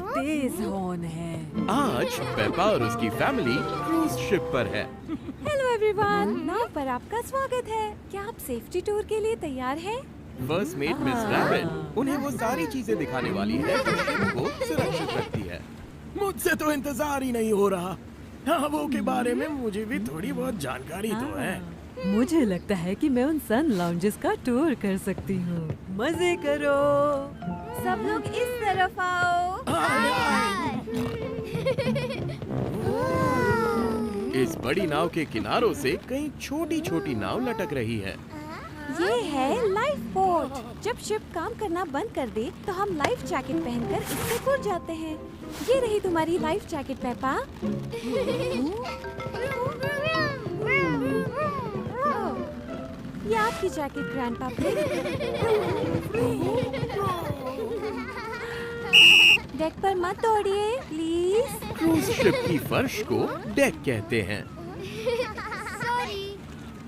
तेज horn है। आज Peppa और उसकी फैमिली क्रूज शिप पर है। हेलो एवरीवन, नाव पर आपका स्वागत है। क्या आप सेफ्टी टूर के लिए तैयार हैं? फर्स्ट मेट मिस रैबिट उन्हें वो सारी चीजें दिखाने वाली है जो शिप को सुरक्षित रखती है। मुझसे तो इंतजार ही नहीं हो रहा। नावों के बारे में मुझे भी थोड़ी बहुत जानकारी तो है। मुझे लगता है कि मैं उन सन लाउंजेस का टूर कर सकती हूँ। मजे करो। सब लोग इस तरफ आओ। इस बड़ी नाव के किनारों से कई छोटी छोटी नाव लटक रही है। ये है लाइफ बोट। जब शिप काम करना बंद कर दे तो हम लाइफ जैकेट पहनकर इससे कूद जाते हैं। ये रही तुम्हारी लाइफ जैकेट पेपा। ये आपकी जैकेट ग्रैंडपा पिग। डेक पर मत दौड़िए प्लीज। क्रूज शिप की फर्श को डेक कहते हैं।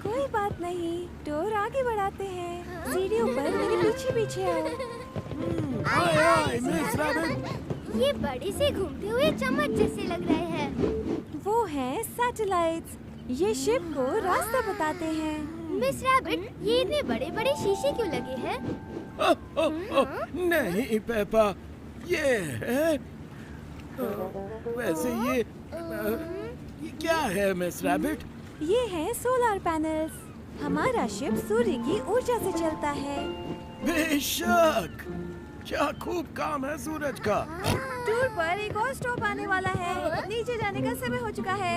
कोई बात नहीं, टूर आगे बढ़ाते हैं। सीढ़ियों पर मेरे पीछे पीछे आओ। मिस रैबिट, ये बड़े से घूमते हुए चम्मच जैसे लग रहे हैं। वो हैं सैटेलाइट्स। ये शिप को रास्ता बताते हैं। मिस रैबिट, ये इतने बड़े बड़े शीशे क्यों लगे हैं? नहीं पेपा, ये है वैसे ये क्या है मिस रैबिट? ये हैं सोलर पैनल्स। हमारा शिप सूर्य की ऊर्जा से चलता है। बेशक, क्या खूब काम है सूरज का। टूर पर एक और स्टॉप आने वाला है। नीचे जाने का समय हो चुका है।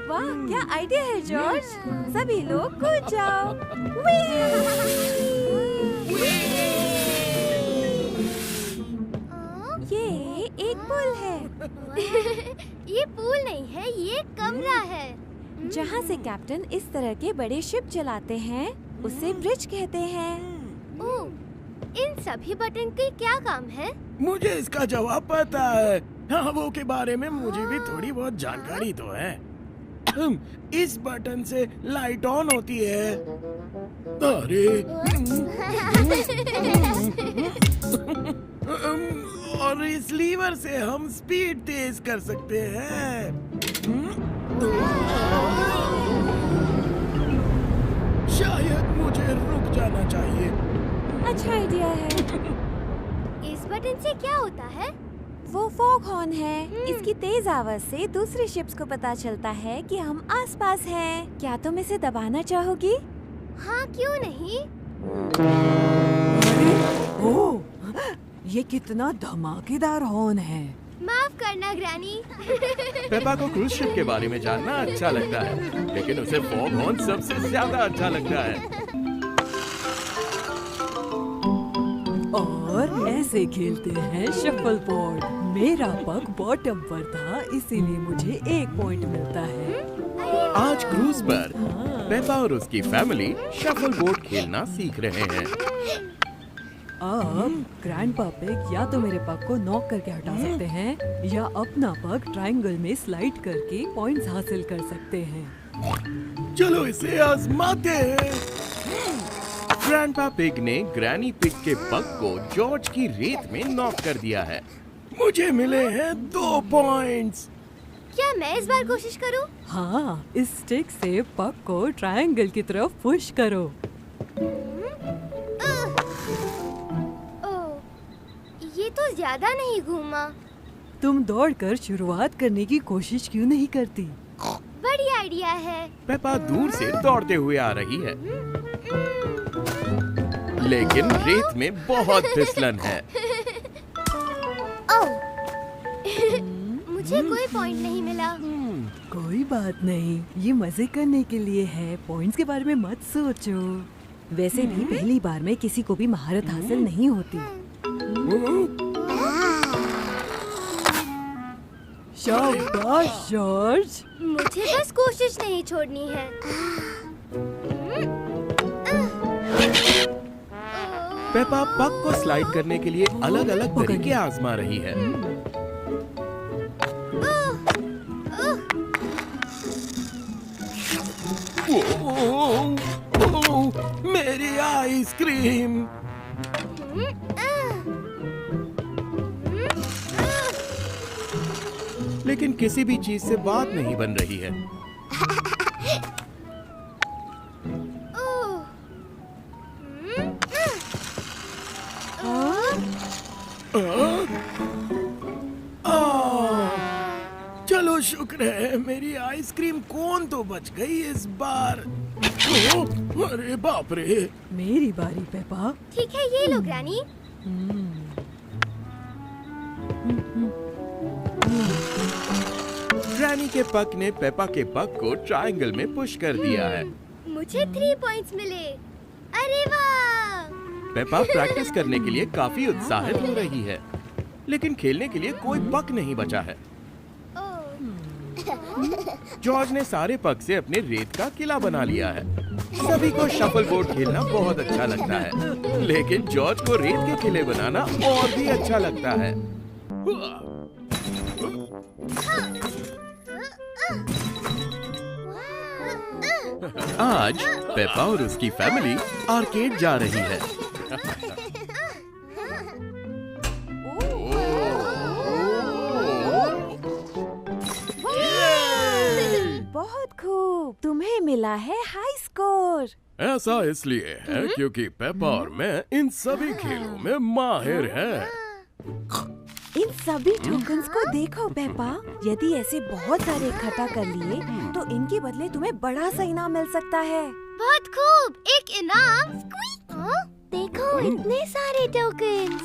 वाह, क्या आइडिया है जॉर्ज। सभी लोग कूद जाओ। ये एक पुल है। ये पूल नहीं है, ये कमरा है। जहाँ से कैप्टन इस तरह के बड़े शिप चलाते हैं उसे ब्रिज कहते हैं। ओह, इन सभी बटन के क्या काम है? मुझे इसका जवाब पता है। नावों के बारे में मुझे भी थोड़ी बहुत जानकारी तो है। इस बटन से लाइट ऑन होती है। अरे और इस लीवर से हम स्पीड तेज कर सकते हैं। शायद मुझे रुक जाना चाहिए। अच्छा आइडिया है। इस बटन से क्या होता है? वो फॉग हॉर्न है। इसकी तेज आवाज से दूसरी शिप्स को पता चलता है कि हम आसपास हैं। क्या तुम इसे दबाना चाहोगी? हाँ, क्यों नहीं? ओह, ये कितना धमाकेदार हॉर्न है। माफ करना ग्रैनी। पेपा को क्रूज शिप के बारे में जानना अच्छा लगता है, लेकिन उसे फॉग हॉर्न सबसे ज्यादा अच्छा लगता है। और ऐसे खेलते हैं शफल बोर्ड। मेरा पग बॉटम पर था, इसीलिए मुझे 1 पॉइंट मिलता है। आज क्रूज पर पेपा और उसकी फैमिली शफल बोर्ड खेलना सीख रहे हैं। अब ग्रैंडपा पिग या तो मेरे पग को नॉक करके हटा सकते हैं या अपना पग ट्रायंगल में स्लाइड करके पॉइंट्स हासिल कर सकते हैं। चलो इसे आजमाते हैं। ग्रैंडपा पिग ने ग्रैनी पिग के पग को जॉर्ज की रेत में नॉक कर दिया है। मुझे मिले हैं 2 पॉइंट्स। क्या मैं इस बार कोशिश करूं? हाँ, इस स्टिक से पग को ट्रायंगल की तरफ पुश करो। ओह, ये तो ज्यादा नहीं घूमा। तुम दौड़कर शुरुआत करने की कोशिश क्यों नहीं करती? बड़ी आइडिया है। पेपा दूर से दौड़ते हुए आ रही है, लेकिन रेत में बहुत फिसलन है। ओह, मुझे कोई पॉइंट नहीं मिला। कोई बात नहीं, ये मजे करने के लिए है। पॉइंट्स के बारे में मत सोचो। वैसे भी पहली बार में किसी को भी महारत हासिल नहीं होती। शाबाश जॉर्ज। मुझे बस कोशिश नहीं छोड़नी है। पेपा पग को स्लाइड करने के लिए अलग अलग तरीके आजमा रही है। मेरी आइसक्रीम। लेकिन किसी भी चीज से बात नहीं बन रही है। ओह, चलो शुक्र है मेरी आइसक्रीम कोन तो बच गई इस बार। अरे बाप रे। मेरी बारी पेपा। ठीक है, ये लो ग्रैनी। ग्रैनी के पक ने पेपा के पक को ट्रायंगल में पुश कर दिया है। मुझे 3 पॉइंट्स मिले। अरे वाह! पेपा प्रैक्टिस करने के लिए काफी उत्साहित हो रही है, लेकिन खेलने के लिए कोई पक नहीं बचा है। जॉर्ज ने सारे पक से अपने रेत का किला बना लिया है। सभी को शफल बोर्ड खेलना बहुत अच्छा लगता है, लेकिन जॉर्ज को रेत के किले बनाना और भी अच्छा लगता है। आज पेपा और उसकी फैमिली आर्केड जा रही है। बहुत खूब, तुम्हें मिला है हाई स्कोर। ऐसा इसलिए है क्योंकि पेपा और मैं इन सभी खेलों में माहिर हैं। इन सभी टोकन्स को देखो पेपा, यदि ऐसे बहुत सारे इकट्ठा कर लिए तो इनके बदले तुम्हें बड़ा सा इनाम मिल सकता है। बहुत खूब, एक इनाम। देखो इतने सारे टोकन्स।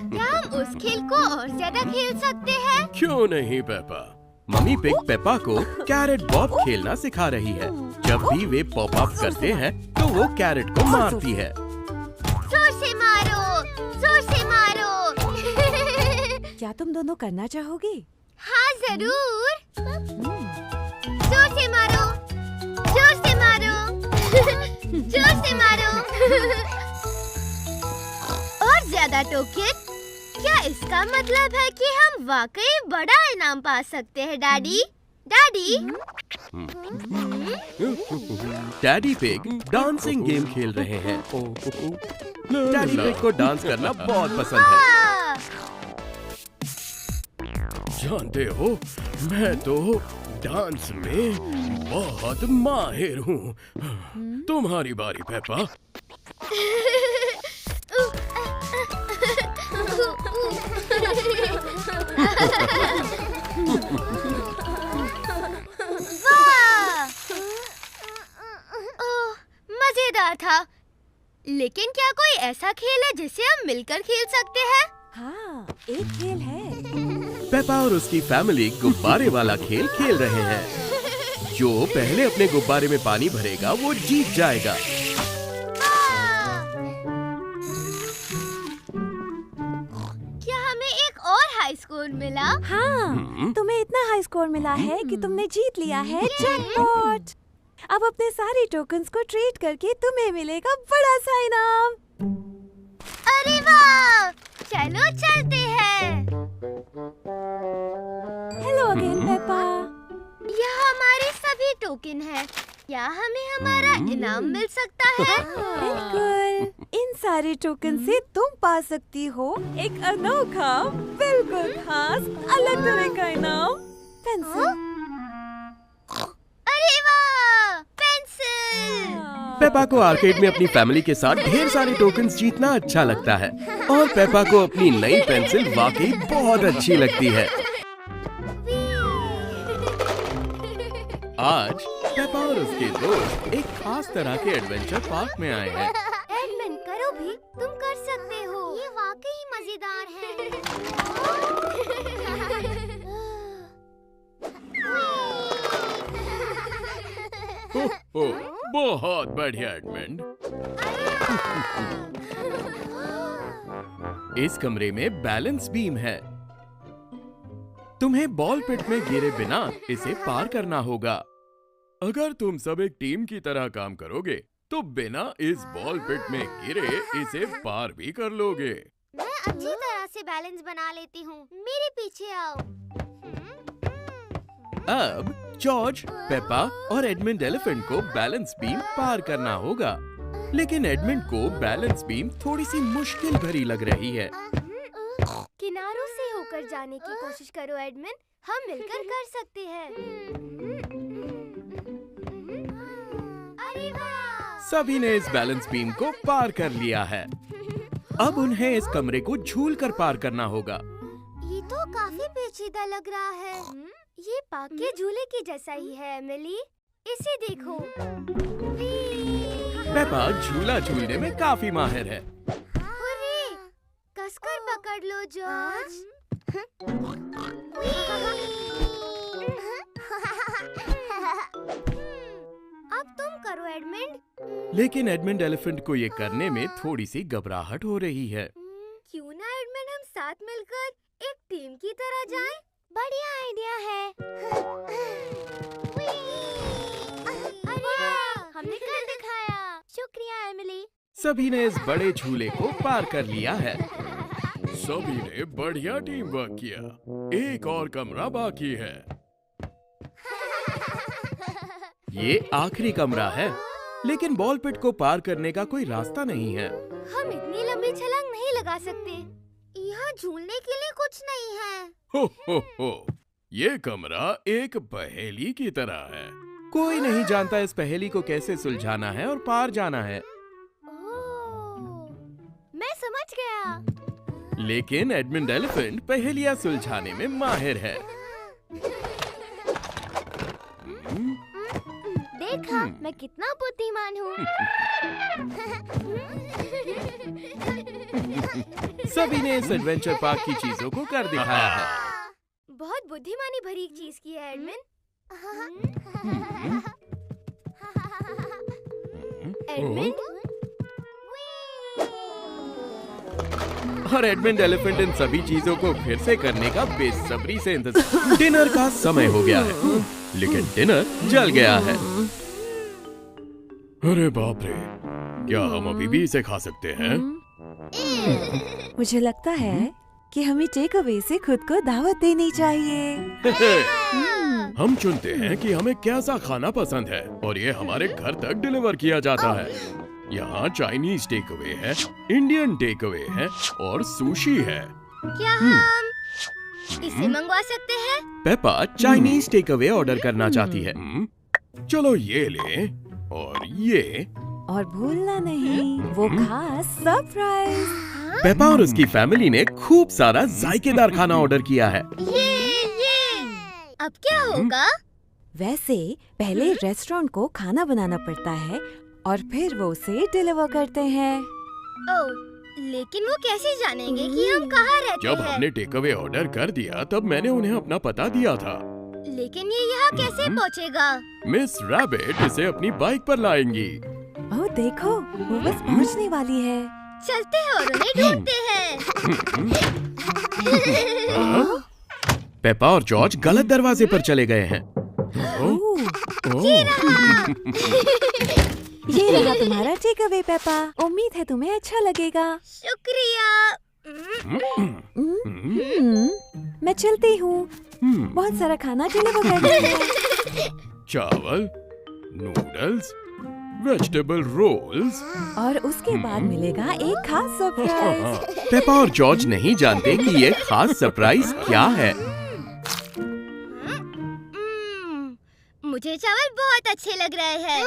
क्या हम उस खेल को और ज्यादा खेल सकते हैं? क्यों नहीं पेपा। मम्मी पिग पेपा को कैरेट बॉब खेलना सिखा रही है। जब भी वे पॉप अप करते हैं तो वो कैरेट को मारती है। जोर से मारो, जोर से मारो। क्या तुम दोनों करना चाहोगी? हाँ जरूर। जोर से मारो, जोर से मारो, जोर से मारो। और ज्यादा टोकन। क्या इसका मतलब है कि हम वाकई बड़ा इनाम पा सकते हैं daddy? Daddy? Daddy pig dancing game खेल रहे हैं। डैडी पिग को डांस करना बहुत पसंद है। वाह! जानते हो, मैं तो डांस में बहुत माहिर हूँ। तुम्हारी बारी पेपा। वाह! ओह, मजेदार था। लेकिन क्या कोई ऐसा खेल है जिसे हम मिलकर खेल सकते हैं? हाँ, एक खेल है। पेपा और उसकी फैमिली गुब्बारे वाला खेल खेल रहे हैं। जो पहले अपने गुब्बारे में पानी भरेगा वो जीत जाएगा। क्या हमें एक और हाई स्कोर मिला? हाँ, तुम्हें इतना हाई स्कोर मिला है कि तुमने जीत लिया है जैकपॉट। अब अपने सारे टोकन्स को ट्रेड करके तुम्हें मिलेगा बड़ा सा इनाम। अरे वाह! चलो चलते हैं। Hello again Peppa. यह हमारे सभी टोकन हैं। क्या हमें हमारा इनाम मिल सकता है? बिल्कुल। इन सारे टोकन से तुम पा सकती हो एक अनोखा, बिल्कुल खास, अलग तरह का इनाम। पेंसिल। अरे वाह! पेंसिल! पेपा को आर्केड में अपनी फैमिली के साथ ढेर सारे टोकन्स जीतना अच्छा लगता है और पेपा को अपनी नई पेंसिल वाकई बहुत अच्छी लगती है। आज पेपा और उसके दोस्त एक खास तरह के एडवेंचर पार्क में आए हैं। एडमंड, करो भी, तुम कर सकते हो। ये वाकई मजेदार है। बहुत बढ़िया एडमंड। इस कमरे में बैलेंस बीम है। तुम्हें बॉल पिट में गिरे बिना इसे पार करना होगा। अगर तुम सब एक टीम की तरह काम करोगे तो बिना इस बॉल पिट में गिरे इसे पार भी कर लोगे। मैं अच्छी तरह से बैलेंस बना लेती हूँ। मेरे पीछे आओ। अब जॉर्ज, पेपा और एडमंड एलिफेंट को बैलेंस बीम पार करना होगा, लेकिन एडमंड को बैलेंस बीम थोड़ी सी मुश्किल भरी लग रही है। किनारों से होकर जाने की कोशिश करो एडमिन, हम मिलकर कर सकते हैं। अरे वाह! सभी ने इस बैलेंस बीम को पार कर लिया है। अब उन्हें इस कमरे को झूल कर पार करना होगा। ये तो काफी पेचीदा लग रहा है। ये पार्क के झूले की जैसा ही है एमिली, इसे देखो। पेपा झूला झूलने में काफी माहिर है। हुर्रे! कसकर पकड़ लो जॉर्ज। अब तुम करो एडमंड। लेकिन एडमंड एलिफेंट को ये करने में थोड़ी सी घबराहट हो रही है। क्यों ना एडमंड हम साथ मिलकर एक टीम की तरह जाएं? बढ़िया आइडिया है। अरे हमने कर दिखाया। शुक्रिया एमिली। सभी ने इस बड़े झूले को पार कर लिया है। सभी ने बढ़िया टीम वर्क किया। एक और कमरा बाकी है। ये आखिरी कमरा है, लेकिन बॉल पिट को पार करने का कोई रास्ता नहीं है। हम इतनी लंबी छलांग नहीं लगा सकते। यहाँ झूलने के लिए कुछ नहीं है। हो। ये कमरा एक पहेली की तरह है। कोई नहीं जानता इस पहेली को कैसे सुलझाना है और पार जाना है। ओह, मैं समझ गया। लेकिन एडमंड एलिफेंट पहेलियां सुलझाने में माहिर है। देखा मैं कितना बुद्धिमान हूँ। सभी ने इस एडवेंचर पार्क की चीजों को कर दिखाया है। बहुत बुद्धिमानी भरी चीज की है एडमिन। एडमिन और एडमंड एलिफेंट इन सभी चीजों को फिर से करने का बेसब्री से इंतजार। डिनर का समय हो गया है, लेकिन डिनर जल गया है। अरे बाप रे, क्या हम अभी भी इसे खा सकते हैं? मुझे लगता है कि हमें टेक अवे से खुद को दावत देनी चाहिए। हम चुनते हैं कि हमें कैसा खाना पसंद है और ये हमारे घर तक डिलीवर किया जाता है। यहाँ चाइनीज टेक अवे है, इंडियन टेक अवे है और सुशी है। क्या हम इसे मंगवा सकते हैं? Peppa Chinese takeaway order करना चाहती है। चलो ये ले और ये। और भूलना नहीं वो खास सरप्राइज। पेपा और उसकी फैमिली ने खूब सारा जायकेदार खाना ऑर्डर किया है। ये अब क्या होगा? वैसे पहले रेस्टोरेंट को खाना बनाना पड़ता है और फिर वो उसे डिलीवर करते हैं। ओह, लेकिन वो कैसे जानेंगे कि हम कहाँ रहते जब हैं? हमने टेक अवे ऑर्डर कर दिया तब मैंने उन्हें अपना पता दिया था। लेकिन ये यहाँ कैसे पहुँचेगा? मिस रैबिट इसे अपनी बाइक पर लाएंगी। ओह देखो, वो बस पहुंचने वाली है। चलते हैं और उन्हें ढूंढते हैं। पेपा और जॉर्ज गलत दरवाजे पर चले गए हैं। ओह, ये रहा तुम्हारा टेक अवे पेपा। उम्मीद है तुम्हें अच्छा लगेगा। शुक्रिया। मैं चलती हूँ। बहुत सारा खाना डिलीवर कर देंगे। चावल, नूडल्स, वेजिटेबल रोल्स। और उसके बाद मिलेगा एक खास सरप्राइज। पेपा और जॉर्ज नहीं जानते कि ये खास सरप्राइज क्या है। मुझे चावल बहुत अच्छे लग रहे हैं।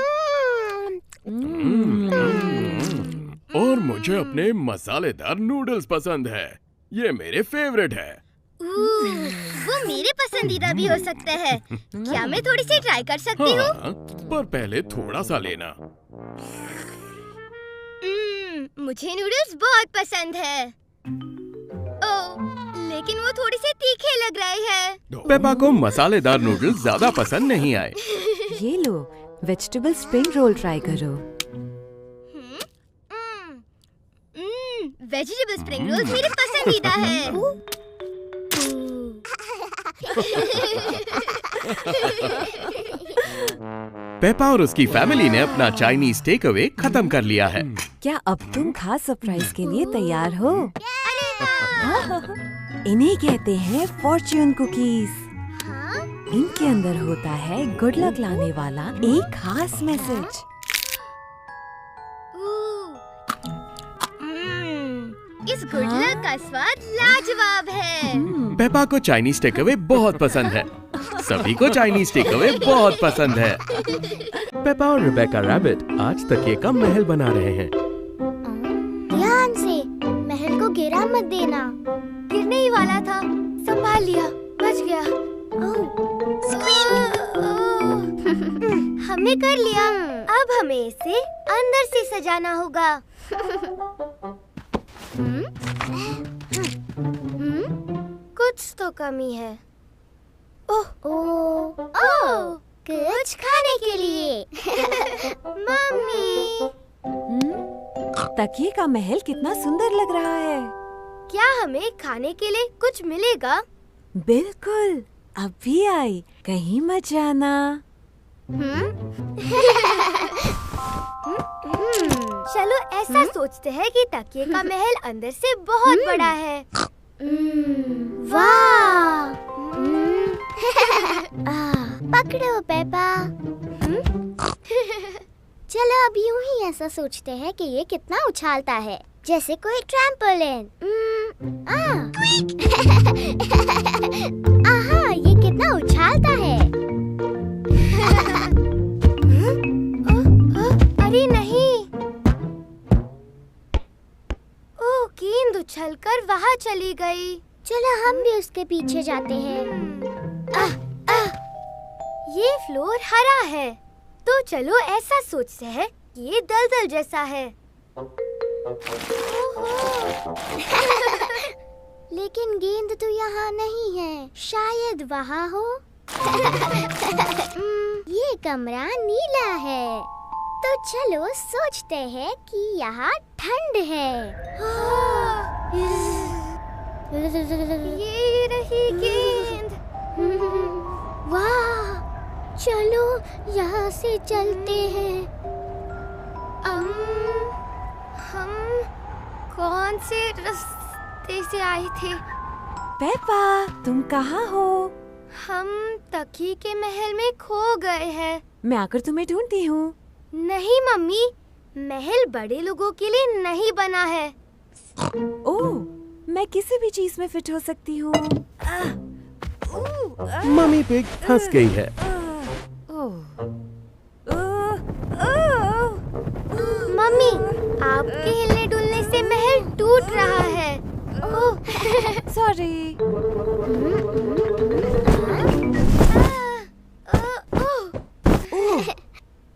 और मुझे अपने मसालेदार नूडल्स पसंद है। ये मेरे फेवरेट है। वो मेरे पसंदीदा भी हो सकते हैं। क्या मैं थोड़ी सी ट्राई कर सकती हूँ? हाँ, पर पहले थोड़ा सा लेना। मुझे नूडल्स बहुत पसंद है। ओह, लेकिन वो थोड़ी सी तीखे लग रहे हैं। पेपा को मसालेदार नूडल्स ज्यादा पसंद नहीं आए। ये लो, वेजिटेबल स्प्रिंग रोल ट्राई करो। वेजिटेबल स्प्रिंग रोल्स मेरे पसंदीदा है। पेपा और उसकी फैमिली ने अपना चाइनीज टेक अवे खत्म कर लिया है। क्या अब तुम खास सरप्राइज के लिए तैयार हो? इन्हें कहते हैं फॉर्च्यून कुकीज। इनके अंदर होता है गुड लक लाने वाला एक खास मैसेज। इस गुड लक का स्वाद लाजवाब है। पेपा को चाइनीज टेक अवे बहुत पसंद है। सभी को चाइनीज टेक अवे बहुत पसंद है। पेपा और रिबेका रैबिट आज तकिए का महल बना रहे हैं। ध्यान से, महल को गिरा मत देना। गिरने ही वाला था, संभाल लिया, बच गया। हमने कर लिया। अब हमें इसे अंदर से सजाना होगा। कुछ तो कमी है। ओह, कुछ खाने के लिए। मम्मी, तकिए का महल कितना सुंदर लग रहा है। क्या हमें खाने के लिए कुछ मिलेगा? बिल्कुल, अब भी आई, कहीं मत जाना। चलो ऐसा सोचते हैं कि तकिए का महल अंदर से बहुत बड़ा है। वाह! पकड़ो पेपा। चलो अब यूं ही ऐसा सोचते हैं कि ये कितना उछालता है, जैसे कोई ट्रैम्पोलिन। आहा, ये कितना उछालता है। अरे नहीं, ओह, गेंद उछलकर वहाँ चली गई। चलो हम भी उसके पीछे जाते हैं। ये फ्लोर हरा है, तो चलो ऐसा सोचते हैं कि ये दलदल जैसा है। लेकिन गेंद तो यहाँ नहीं है, शायद वहाँ हो। ये कमरा नीला है, तो चलो सोचते हैं कि यहाँ ठंड है। ये रही गेंद। वाह, चलो यहाँ से चलते हैं। हम कौन से रास्ते से आए थे? पेपा, तुम कहाँ हो? हम तकिए के महल में खो गए हैं। मैं आकर तुम्हें ढूंढती हूँ। नहीं मम्मी, महल बड़े लोगों के लिए नहीं बना है। ओह, मैं किसी भी चीज में फिट हो सकती हूँ। मम्मी पिग फंस गई है। मम्मी, आपके हिलने डुलने से महल टूट रहा है। ओह, सॉरी।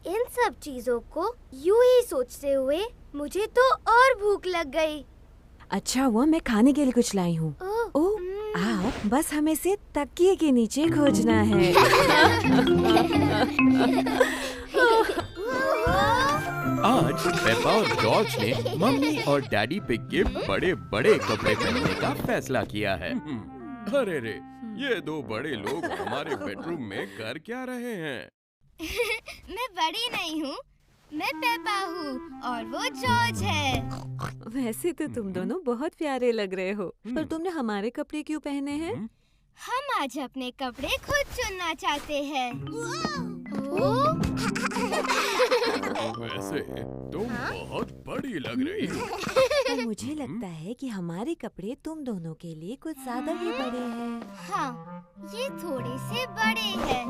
इन सब चीजों को यूं ही सोचते हुए मुझे तो और भूख लग गई। अच्छा हुआ मैं खाने के लिए कुछ लाई हूँ। ओह, आप बस हमें से तकिए के नीचे खोजना है। आज पेपा और जॉर्ज ने मम्मी और डैडी पिग के बड़े बड़े कपड़े पहनने का फैसला किया है। अरे रे, ये दो बड़े लोग हमारे बेडरूम में कर क्या रहे हैं? मैं बड़ी नहीं हूँ, मैं पेपा हूँ और वो जॉर्ज है। वैसे तो तुम दोनों बहुत प्यारे लग रहे हो, पर तुमने हमारे कपड़े क्यों पहने हैं? हम आज अपने कपड़े खुद चुनना चाहते हैं। वैसे तुम बहुत बड़ी लग रही हो। तो मुझे लगता है कि हमारे कपड़े तुम दोनों के लिए कुछ ज्यादा ही बड़े हैं। हाँ, ये थोड़े से बड़े हैं।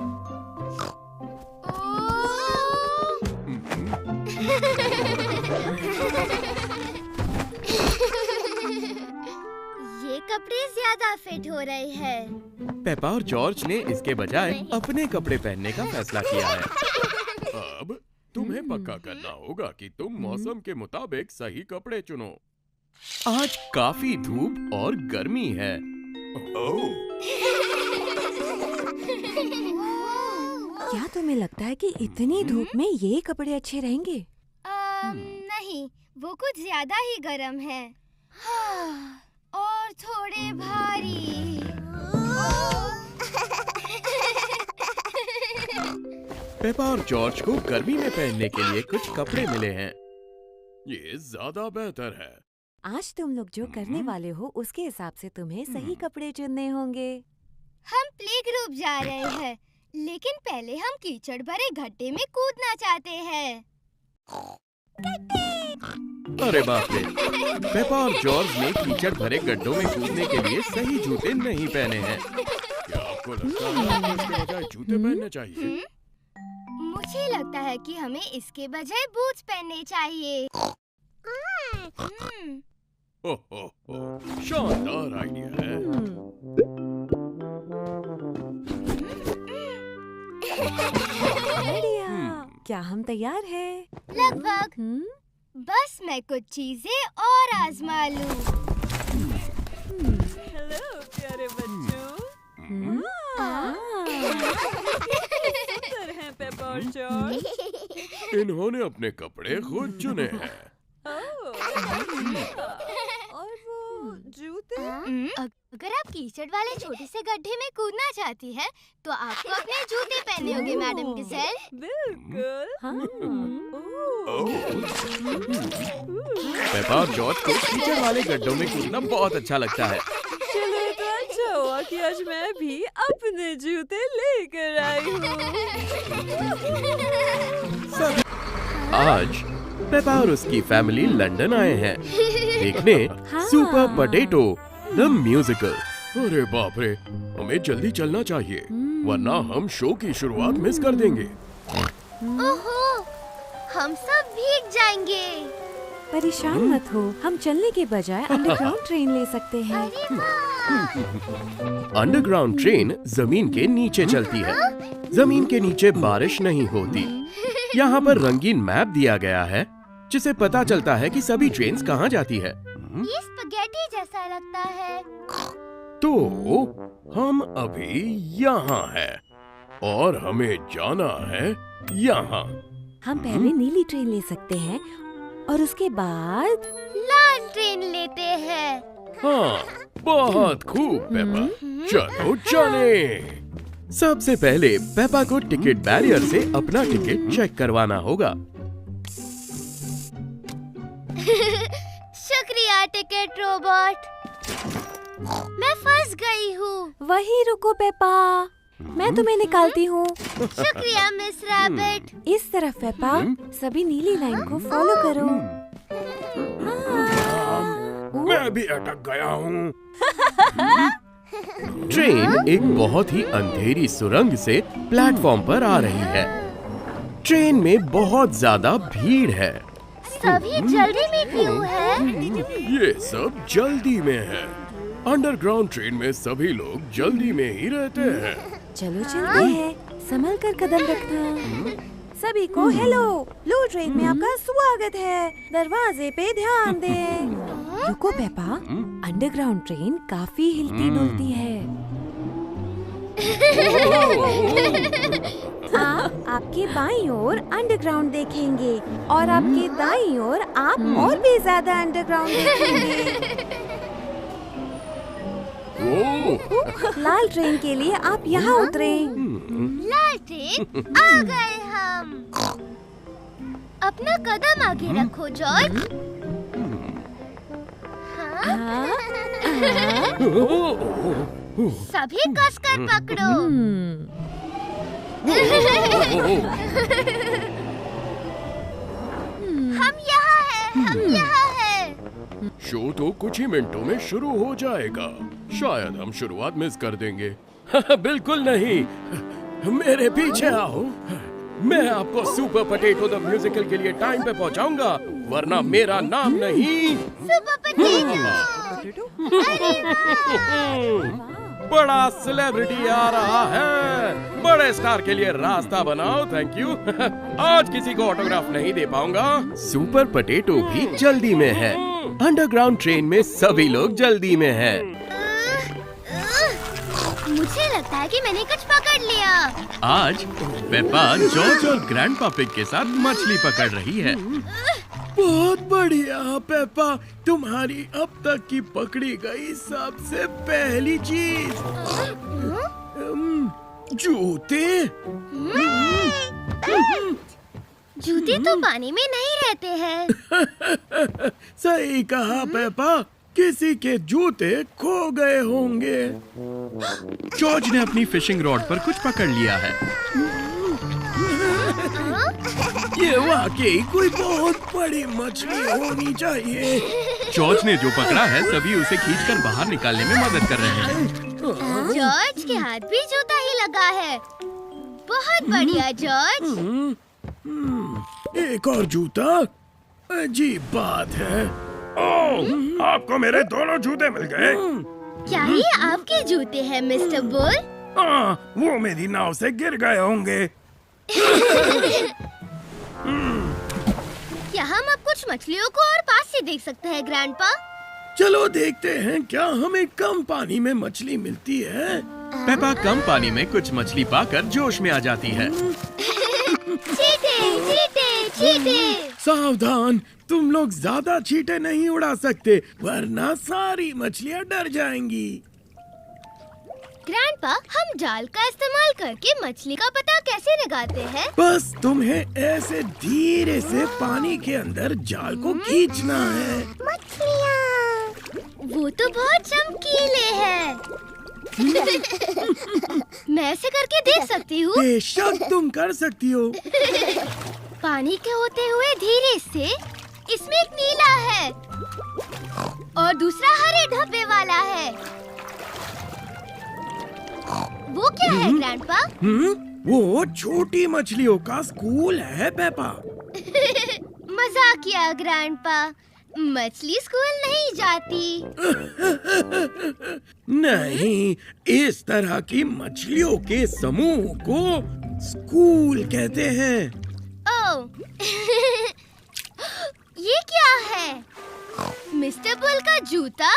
ये कपड़े ज्यादा फिट हो रहे हैं। पेपा और जॉर्ज ने इसके बजाय अपने कपड़े पहनने का फैसला किया है। अब तुम्हें पक्का करना होगा कि तुम मौसम के मुताबिक सही कपड़े चुनो। आज काफी धूप और गर्मी है। ओह, क्या तुम्हें लगता है कि इतनी धूप में ये कपड़े अच्छे रहेंगे? नहीं, वो कुछ ज्यादा ही गर्म है। और थोड़े भारी। पेपा और जॉर्ज को गर्मी में पहनने के लिए कुछ कपड़े मिले हैं। ये ज्यादा बेहतर है। आज तुम लोग जो करने वाले हो उसके हिसाब से तुम्हें सही कपड़े चुनने होंगे। हम प्ले ग्रुप जा रहे हैं, लेकिन पहले हम कीचड़ भरे गड्ढे में कूदना चाहते हैं। अरे बाप रे, पेपा और जॉर्ज ने कीचड़ भरे गड्ढों में कूदने के लिए सही जूते नहीं पहने हैं। क्या आपको लगता है कि इसके बजाय जूते पहनने चाहिए? मुझे लगता है कि हमें इसके बजाय बूट्स पहनने चाहिए। हो, शानदार आइडिया है। बढ़िया। क्या हम तैयार हैं? लगभग। बस मैं कुछ चीजें और आजमा लूं। हेलो प्यारे बच्चों। सुंदर हैं पेपा और जॉर्ज। इन्होंने अपने कपड़े खुद चुने हैं। और वो जूते? अगर आप कीचड़ वाले छोटे से गड्ढे में कूदना चाहती हैं, तो आपको अपने जूते पहनने होंगे मैडम गिज़ेल। बिल्कुल। पेपा और जॉर्ज को कीचड़ वाले गड्ढों में कूदना बहुत अच्छा लगता है। चलो तो अच्छा हुआ कि आज मैं भी अपने जूते लेकर आई हूँ। आज पेपा और उसकी फैमिली लंदन आए हैं देखने सुपर पटेटो द म्यूजिकल। अरे बाप रे, हमें जल्दी चलना चाहिए वरना हम शो की शुरुआत मिस कर देंगे। ओहो, हम सब भीग जाएंगे। परेशान मत हो, हम चलने के बजाय अंडरग्राउंड ट्रेन ले सकते हैं। अंडरग्राउंड ट्रेन जमीन के नीचे चलती है। जमीन के नीचे बारिश नहीं होती। यहाँ पर रंगीन मैप दिया गया है जिसे पता चलता है कि सभी ट्रेन्स कहाँ जाती है। ये स्पगेटी जैसा लगता है। तो हम अभी यहाँ हैं और हमें जाना है यहाँ। हम पहले नीली ट्रेन ले सकते हैं और उसके बाद लाल ट्रेन लेते हैं। हाँ, बहुत खूब पेपा, चलो चले। सबसे पहले पेपा को टिकट बैरियर से अपना टिकट चेक करवाना होगा। शुक्रिया टिकट रोबोट। मैं फंस गई हूँ। वहीं रुको पेपा, मैं तुम्हें निकालती हूँ। शुक्रिया मिस रैबिट। इस तरफ पेपा, सभी नीली लाइन को फॉलो करो। मैं भी अटक गया हूँ। ट्रेन एक बहुत ही अंधेरी सुरंग से प्लेटफॉर्म पर आ रही है। ट्रेन में बहुत ज्यादा भीड़ है। सभी जल्दी में क्यों है? ये सब जल्दी में है। अंडरग्राउंड ट्रेन में सभी लोग जल्दी में ही रहते हैं। चलो चलते हैं, संभल कर कदम रखना। सभी को हेलो, ब्लू ट्रेन में आपका स्वागत है। दरवाजे पे ध्यान दें। रुको पेपा, अंडरग्राउंड ट्रेन काफी हिलती डुलती है। आप आपके बाईं ओर अंडरग्राउंड देखेंगे और आपके दाईं ओर आप और भी ज्यादा अंडरग्राउंड देखेंगे। लाल ट्रेन के लिए आप यहाँ उतरें। लाल ट्रेन आ गए हम। अपना कदम आगे रखो जॉर्ज। हाँ? सभी कसकर पकड़ो। हम यहाँ हैं। शो तो कुछ ही मिनटों में शुरू हो जाएगा। शायद हम शुरुआत मिस कर देंगे। बिल्कुल नहीं, मेरे पीछे आओ। मैं आपको सुपर पटेटो द म्यूजिकल के लिए टाइम पे पहुंचाऊंगा, वरना मेरा नाम नहीं। Super potato. बड़ा सेलिब्रिटी आ रहा है। बड़े स्टार के लिए रास्ता बनाओ। Thank you. आज किसी को ऑटोग्राफ नहीं दे पाऊंगा। सुपर पटेटो भी जल्दी में है। अंडरग्राउंड ट्रेन में सभी लोग जल्दी में हैं। मुझे लगता है कि मैंने कुछ पकड़ लिया। आज पेपा जॉर्ज और ग्रैंडपा पिग के साथ मछली पकड़ रही है। बहुत बढ़िया पेपा, तुम्हारी अब तक की पकड़ी गई सबसे पहली चीज जूते। जूते तो पानी में नहीं रहते हैं। सही कहा पेपा, किसी के जूते खो गए होंगे। जॉर्ज ने अपनी फिशिंग रॉड पर कुछ पकड़ लिया है। ये वाकई कोई बहुत बड़ी मछली होनी चाहिए। जॉर्ज ने जो पकड़ा है सभी उसे खींचकर बाहर निकालने में मदद कर रहे हैं। जॉर्ज के हाथ भी जूता ही लगा है। बहुत बढ़िया जॉर्ज। एक और जूता? अजीब बात है। ओह, आपको मेरे दोनों जूते मिल गए। क्या ये आपके जूते हैं मिस्टर बुल? वो मेरी नाव से गिर गए होंगे। क्या हम अब कुछ मछलियों को और पास से देख सकते हैं ग्रैंडपा? चलो देखते हैं क्या हमें कम पानी में मछली मिलती है। पेपा कम पानी में कुछ मछली पाकर जोश में आ जाती है। चींटे, चींटे, चींटे। सावधान, तुम लोग ज्यादा चींटे नहीं उड़ा सकते वरना सारी मछलियाँ डर जाएंगी। ग्रैंडपा, हम जाल का इस्तेमाल करके मछली का पता कैसे लगाते हैं? बस तुम्हें ऐसे धीरे से पानी के अंदर जाल को खींचना है। मछलियाँ। वो तो बहुत चमकीले हैं। मैं ऐसे करके देख सकती हूँ। बेशक तुम कर सकती हो। पानी के होते हुए धीरे से इसमें एक नीला है और दूसरा हरे धब्बे वाला है। वो क्या है ग्रैंडपा? वो छोटी मछलियों का स्कूल है पेपा। मजाक किया ग्रैंडपा। मछली स्कूल नहीं जाती। नहीं, इस तरह की मछलियों के समूह को स्कूल कहते हैं। ओह, ये क्या है? मिस्टर बुल का जूता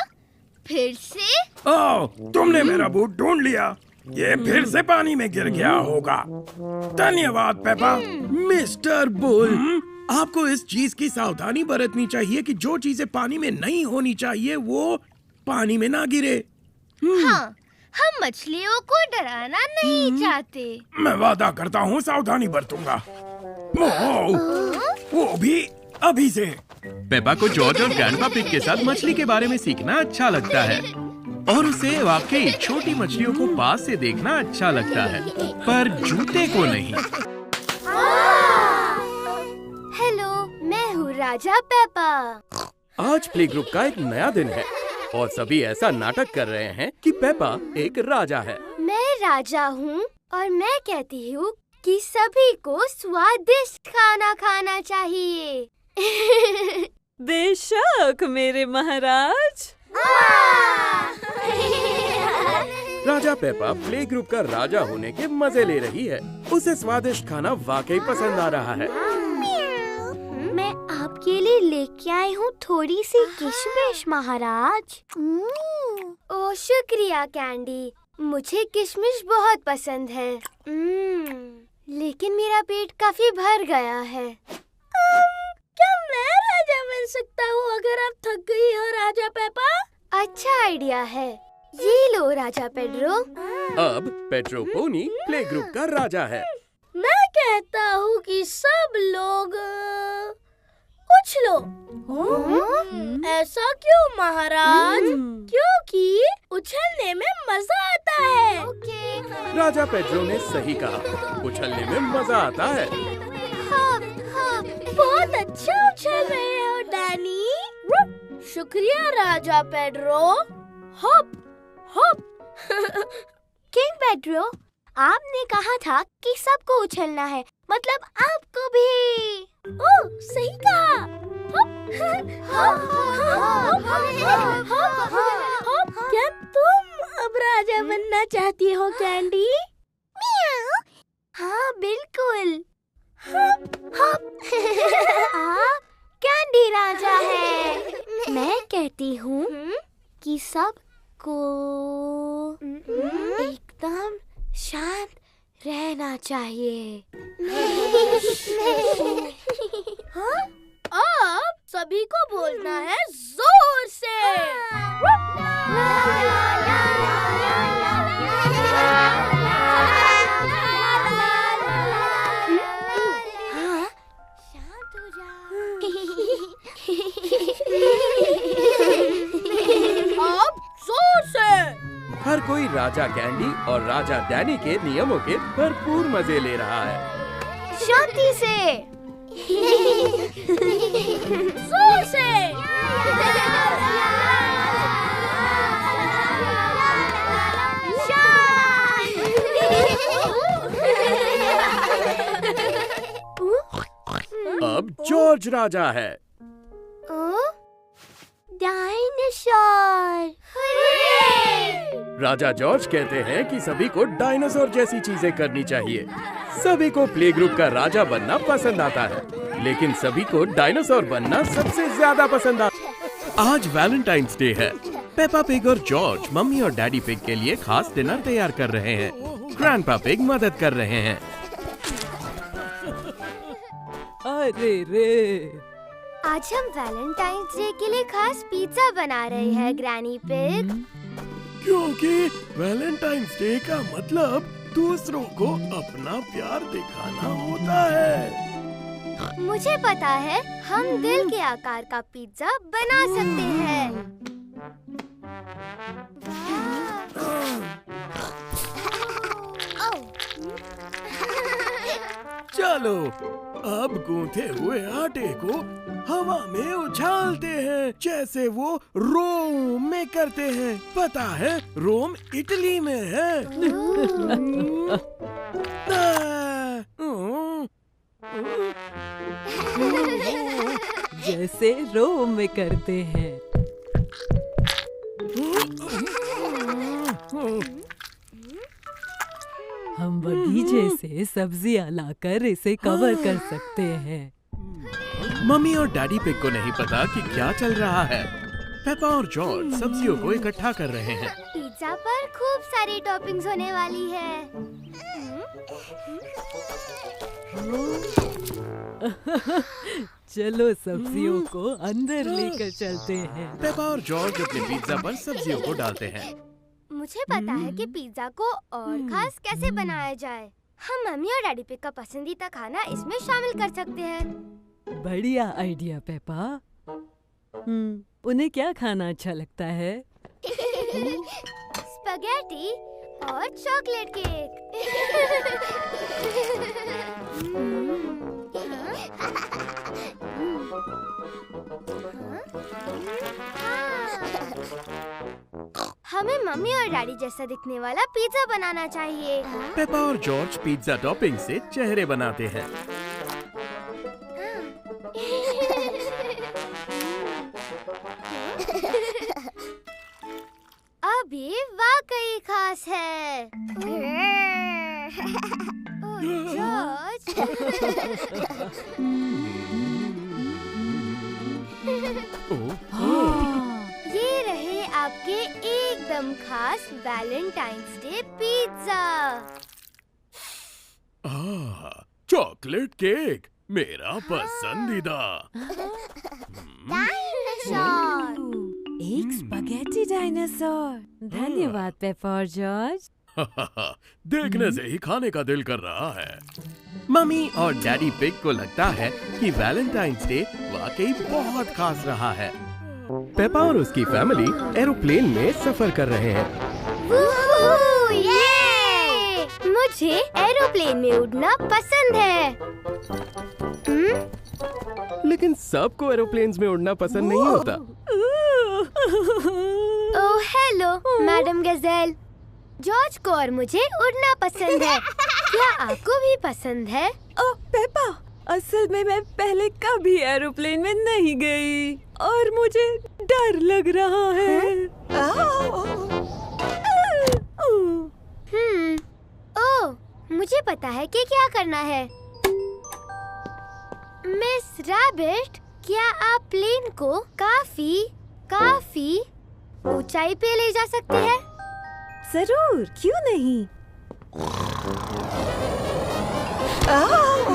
फिर से? ओह, तुमने मेरा बूट ढूंढ लिया। ये फिर से पानी में गिर गया होगा। धन्यवाद पेपा। मिस्टर बुल, आपको इस चीज की सावधानी बरतनी चाहिए कि जो चीजें पानी में नहीं होनी चाहिए वो पानी में ना गिरे। हाँ, हम मछलियों को डराना नहीं चाहते। मैं वादा करता हूँ सावधानी बरतूंगा। वो भी अभी से। पेपा को जॉर्ज और ग्रैंडपा पिग के साथ मछली के बारे में सीखना अच्छा लगता है और उसे वाकई छोटी मछलियों को पास से देखना अच्छा लगता है, पर जूते को नहीं। हेलो, मैं हूँ राजा पेपा। आज प्ले ग्रुप का एक नया दिन है और सभी ऐसा नाटक कर रहे हैं कि पेपा एक राजा है। मैं राजा हूँ और मैं कहती हूँ कि सभी को स्वादिष्ट खाना खाना चाहिए। बेशक मेरे महाराज। राजा पेपा प्ले ग्रुप का राजा होने के मजे ले रही है। उसे स्वादिष्ट खाना वाकई पसंद आ रहा है। मैं आपके लिए लेके आई हूँ थोड़ी सी किशमिश महाराज। ओह शुक्रिया कैंडी, मुझे किशमिश बहुत पसंद है। लेकिन मेरा पेट काफी भर गया है। क्या मैं राजा बन सकता हूँ अगर आप थक गई हो राजा पेपा? अच्छा आइडिया है। ये लो राजा पेड्रो। अब पेड्रो पोनी प्ले ग्रुप का राजा है। मैं कहता हूँ कि सब लोग उछलो। ऐसा क्यों महाराज? क्योंकि उछलने में मजा आता है। राजा पेड्रो ने सही कहा, उछलने में मजा आता है। बहुत अच्छा उछल रहे हो डैनी। शुक्रिया राजा Pedro. Hop hop. King Pedro, आपने कहा था कि सबको उछलना है, मतलब आपको भी। ओह, सही कहा। क्या तुम अब राजा बनना चाहती हो कैंडी? हाँ बिल्कुल। आप कैंडी राजा है। मैं कहती हूँ कि सबको एकदम शांत रहना चाहिए। हाँ? अब सभी को बोलना है जोर से। शांत हो जाओ। अब जोर से। हर कोई राजा कैंडी और राजा डैनी के नियमों के भरपूर मजे ले रहा है। शांति से। जोर से। अब जॉर्ज राजा है। डायनासोर। राजा जॉर्ज कहते हैं कि सभी को डायनासोर जैसी चीजें करनी चाहिए। सभी को प्ले ग्रुप का राजा बनना पसंद आता है, लेकिन सभी को डायनासोर बनना सबसे ज्यादा पसंद आता है। आज वैलेंटाइंस डे है। पेपा पिग और जॉर्ज मम्मी और डैडी पिग के लिए खास डिनर तैयार कर रहे हैं। ग्रैंडपा पिग मदद कर रहे हैं। अरे रे, आज हम वैलेंटाइंस डे के लिए खास पिज्जा बना रहे हैं ग्रैनी पिग। क्योंकि वैलेंटाइंस डे का मतलब दूसरों को अपना प्यार दिखाना होता है। मुझे पता है, हम दिल के आकार का पिज्जा बना सकते हैं। चलो अब गूंथे हुए आटे को हवा में उछालते हैं, जैसे वो रोम में करते हैं। पता है, रोम इटली में है। जैसे रोम में करते हैं। हम बगीचे से सब्जियां लाकर इसे कवर कर सकते हैं। मम्मी और डैडी पिग को नहीं पता कि क्या चल रहा है। पेपा और जॉर्ज सब्जियों को इकट्ठा कर रहे हैं। पिज्जा पर खूब सारी टॉपिंग्स होने वाली है। चलो सब्जियों को अंदर लेकर चलते हैं। पेपा और जॉर्ज अपने पिज्जा पर सब्जियों को डालते हैं। मुझे पता है कि पिज्जा को और खास कैसे बनाया जाए। हम मम्मी और डैडी पिग का पसंदीदा खाना इसमें शामिल कर सकते हैं। बढ़िया आइडिया पेपा। उन्हें क्या खाना अच्छा लगता है? स्पैगेटी और चॉकलेट केक। हमें मम्मी और डैडी जैसा दिखने वाला पिज्जा बनाना चाहिए। पेपा और जॉर्ज पिज्जा टॉपिंग से चेहरे बनाते हैं। अब ये वाकई खास है। ओह, जॉर्ज। ये रहे आपके एकदम खास Valentine's day pizza. Chocolate cake मेरा पसंदीदा। एक स्पैगेटी डायनासोर। धन्यवाद पेपा और जॉर्ज। देखने से ही खाने का दिल कर रहा है। मम्मी और डैडी पिग को लगता है कि वैलेंटाइंस डे वाकई बहुत खास रहा है। पेपा और उसकी फैमिली एरोप्लेन में सफर कर रहे हैं। वूहू, ये! मुझे एरोप्लेन में उड़ना पसंद है। लेकिन सबको एरोप्लेन्स में उड़ना पसंद नहीं होता। Oh hello madam Gazelle. George को और मुझे उड़ना पसंद है। क्या आपको भी पसंद है? ओह पेपा, असल में मैं पहले कभी एरोप्लेन में नहीं गई और मुझे डर लग रहा है। ओह, मुझे पता है कि क्या करना है। मिस रैबिट, क्या आप प्लेन को काफी ऊंचाई पे ले जा सकते हैं? जरूर, क्यों नहीं।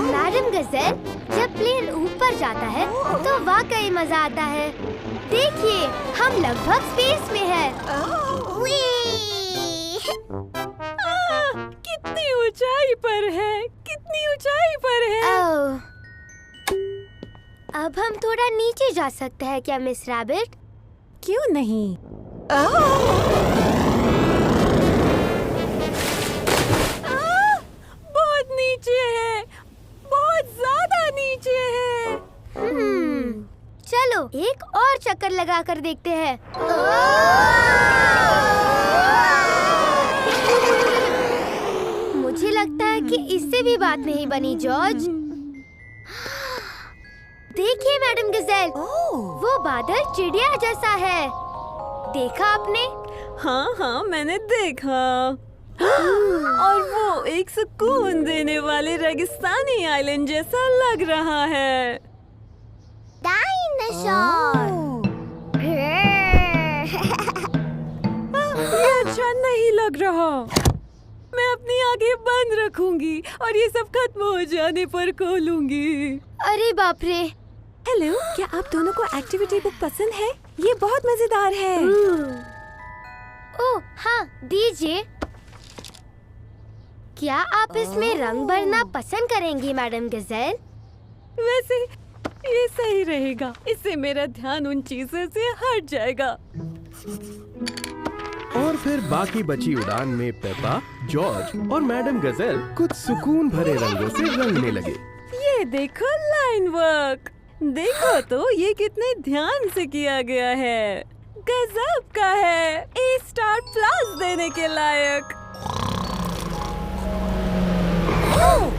मैडम गजेल, जब प्लेन ऊपर जाता है तो वाकई मजा आता है। देखिए, हम लगभग स्पेस में हैं। कितनी ऊंचाई पर है, कितनी ऊंचाई पर है। ओह, अब हम थोड़ा नीचे जा सकते हैं क्या मिस रैबिट? क्यों नहीं। बहुत नीचे है, बहुत ज्यादा नीचे है। एक और चक्कर लगा कर देखते हैं। मुझे लगता है कि इससे भी बात नहीं बनी जॉर्ज। देखिए मैडम गजेल, वो बादल चिड़िया जैसा है। देखा आपने? हाँ मैंने देखा। और वो एक सुकून देने वाले रेगिस्तानी आइलैंड जैसा लग रहा है। डायनासोर। ये अच्छा नहीं लग रहा। मैं अपनी आंखें बंद रखूंगी और ये सब खत्म हो जाने पर खोलूंगी। अरे बाप रे। हेलो, क्या आप दोनों को एक्टिविटी बुक पसंद है? ये बहुत मजेदार है। ओह हाँ, दीजिए। क्या आप इसमें रंग भरना पसंद करेंगी मैडम गजेल? वैसे ये सही रहेगा, इससे मेरा ध्यान उन चीजों से हट जाएगा। और फिर बाकी बची उड़ान में पेपा, जॉर्ज और मैडम गजेल कुछ सुकून भरे रंगों से रंगने लगे। ये देखो लाइन वर्क, देखो तो ये कितने ध्यान से किया गया है। गजब का है, ए स्टार प्लस देने के लायक।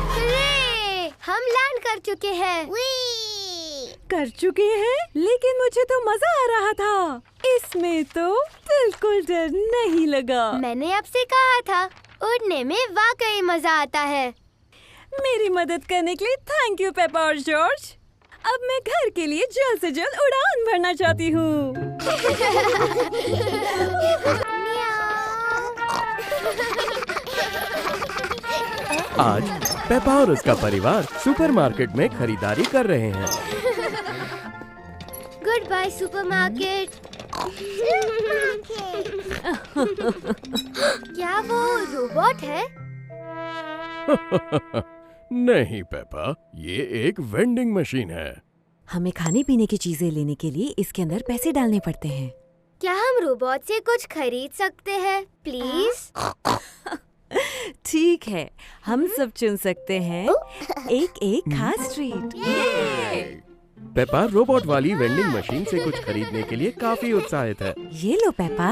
हरे! हम लैंड कर चुके हैं। कर चुके हैं, लेकिन मुझे तो मजा आ रहा था। इसमें तो बिल्कुल डर नहीं लगा। मैंने आपसे कहा था, उड़ने में वाकई मजा आता है। मेरी मदद करने के लिए थैंक यू पेपा और जॉर्ज। अब मैं घर के लिए जल्द से जल्द उड़ान भरना चाहती हूँ। आज पेपा और उसका परिवार सुपरमार्केट में खरीदारी कर रहे हैं। Goodbye supermarket. क्या वो रोबोट है? नहीं पेपा, ये एक वेंडिंग मशीन है। हमें खाने पीने की चीजें लेने के लिए इसके अंदर पैसे डालने पड़ते हैं। क्या हम रोबोट से कुछ खरीद सकते हैं प्लीज? ठीक है, हम सब चुन सकते हैं एक खास ट्रीट। पेपा रोबोट वाली वेंडिंग मशीन से कुछ खरीदने के लिए काफी उत्साहित है। ये लो पेपा।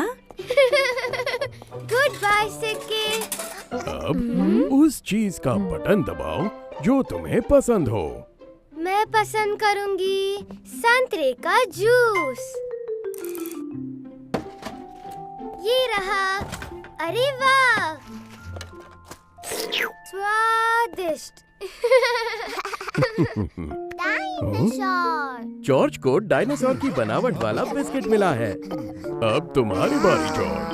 गुड बाय सिक्के। अब उस चीज का बटन दबाओ जो तुम्हें पसंद हो। मैं पसंद करूंगी संतरे का जूस। ये रहा। अरे वाह, स्वादिष्ट। डायनासोर। जॉर्ज को डायनासोर की बनावट वाला बिस्किट मिला है। अब तुम्हारी बारी जॉर्ज।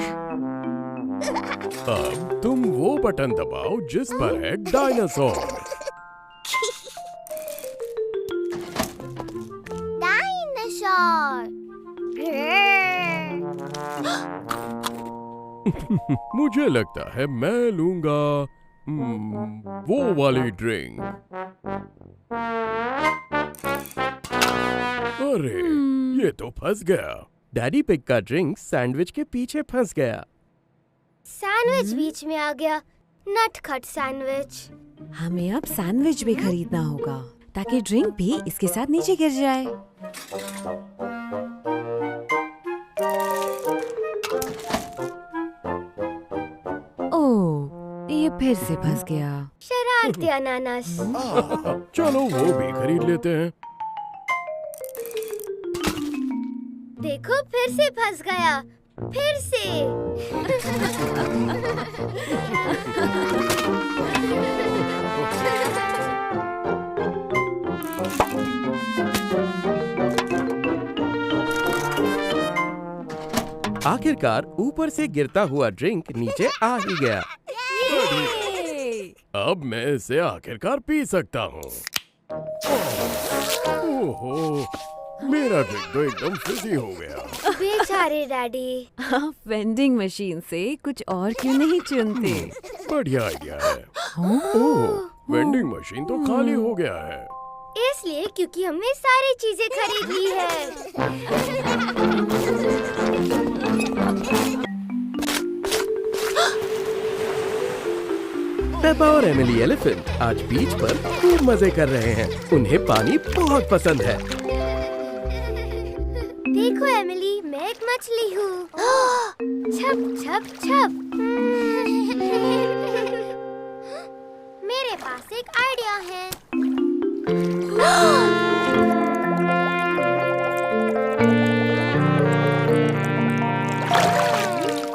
अब तुम वो बटन दबाओ जिस पर है डायनासोर। डायनासोर। मुझे लगता है मैं लूंगा वो वाली ड्रिंक। अरे ये तो फंस गया। डैडी पिग का ड्रिंक सैंडविच के पीछे फंस गया। सैंडविच बीच में आ गया। नटखट सैंडविच। हमें अब सैंडविच भी खरीदना होगा ताकि ड्रिंक भी इसके साथ नीचे गिर जाए। ओह, ये फिर से फंस गया। शरारती अनानास। चलो वो भी खरीद लेते हैं। देखो फिर से फंस गया। फिर से। आखिरकार ऊपर से गिरता हुआ ड्रिंक नीचे आ ही गया। अब मैं इसे आखिरकार पी सकता हूँ। ओहो, मेरा ड्रिंक तो एकदम फिजी हो गया। बेचारे डैडी। आप वेंडिंग मशीन से कुछ और क्यों नहीं चुनते? बढ़िया आइडिया है। ओह, वेंडिंग मशीन तो खाली हो गया है। इसलिए क्योंकि हमने सारी चीजें खरीद ली है। पेपा और एमिली एलिफेंट आज बीच पर खूब मजे कर रहे हैं। उन्हें पानी बहुत पसंद है। आई हूँ। छप छप छप। मेरे पास एक आइडिया है।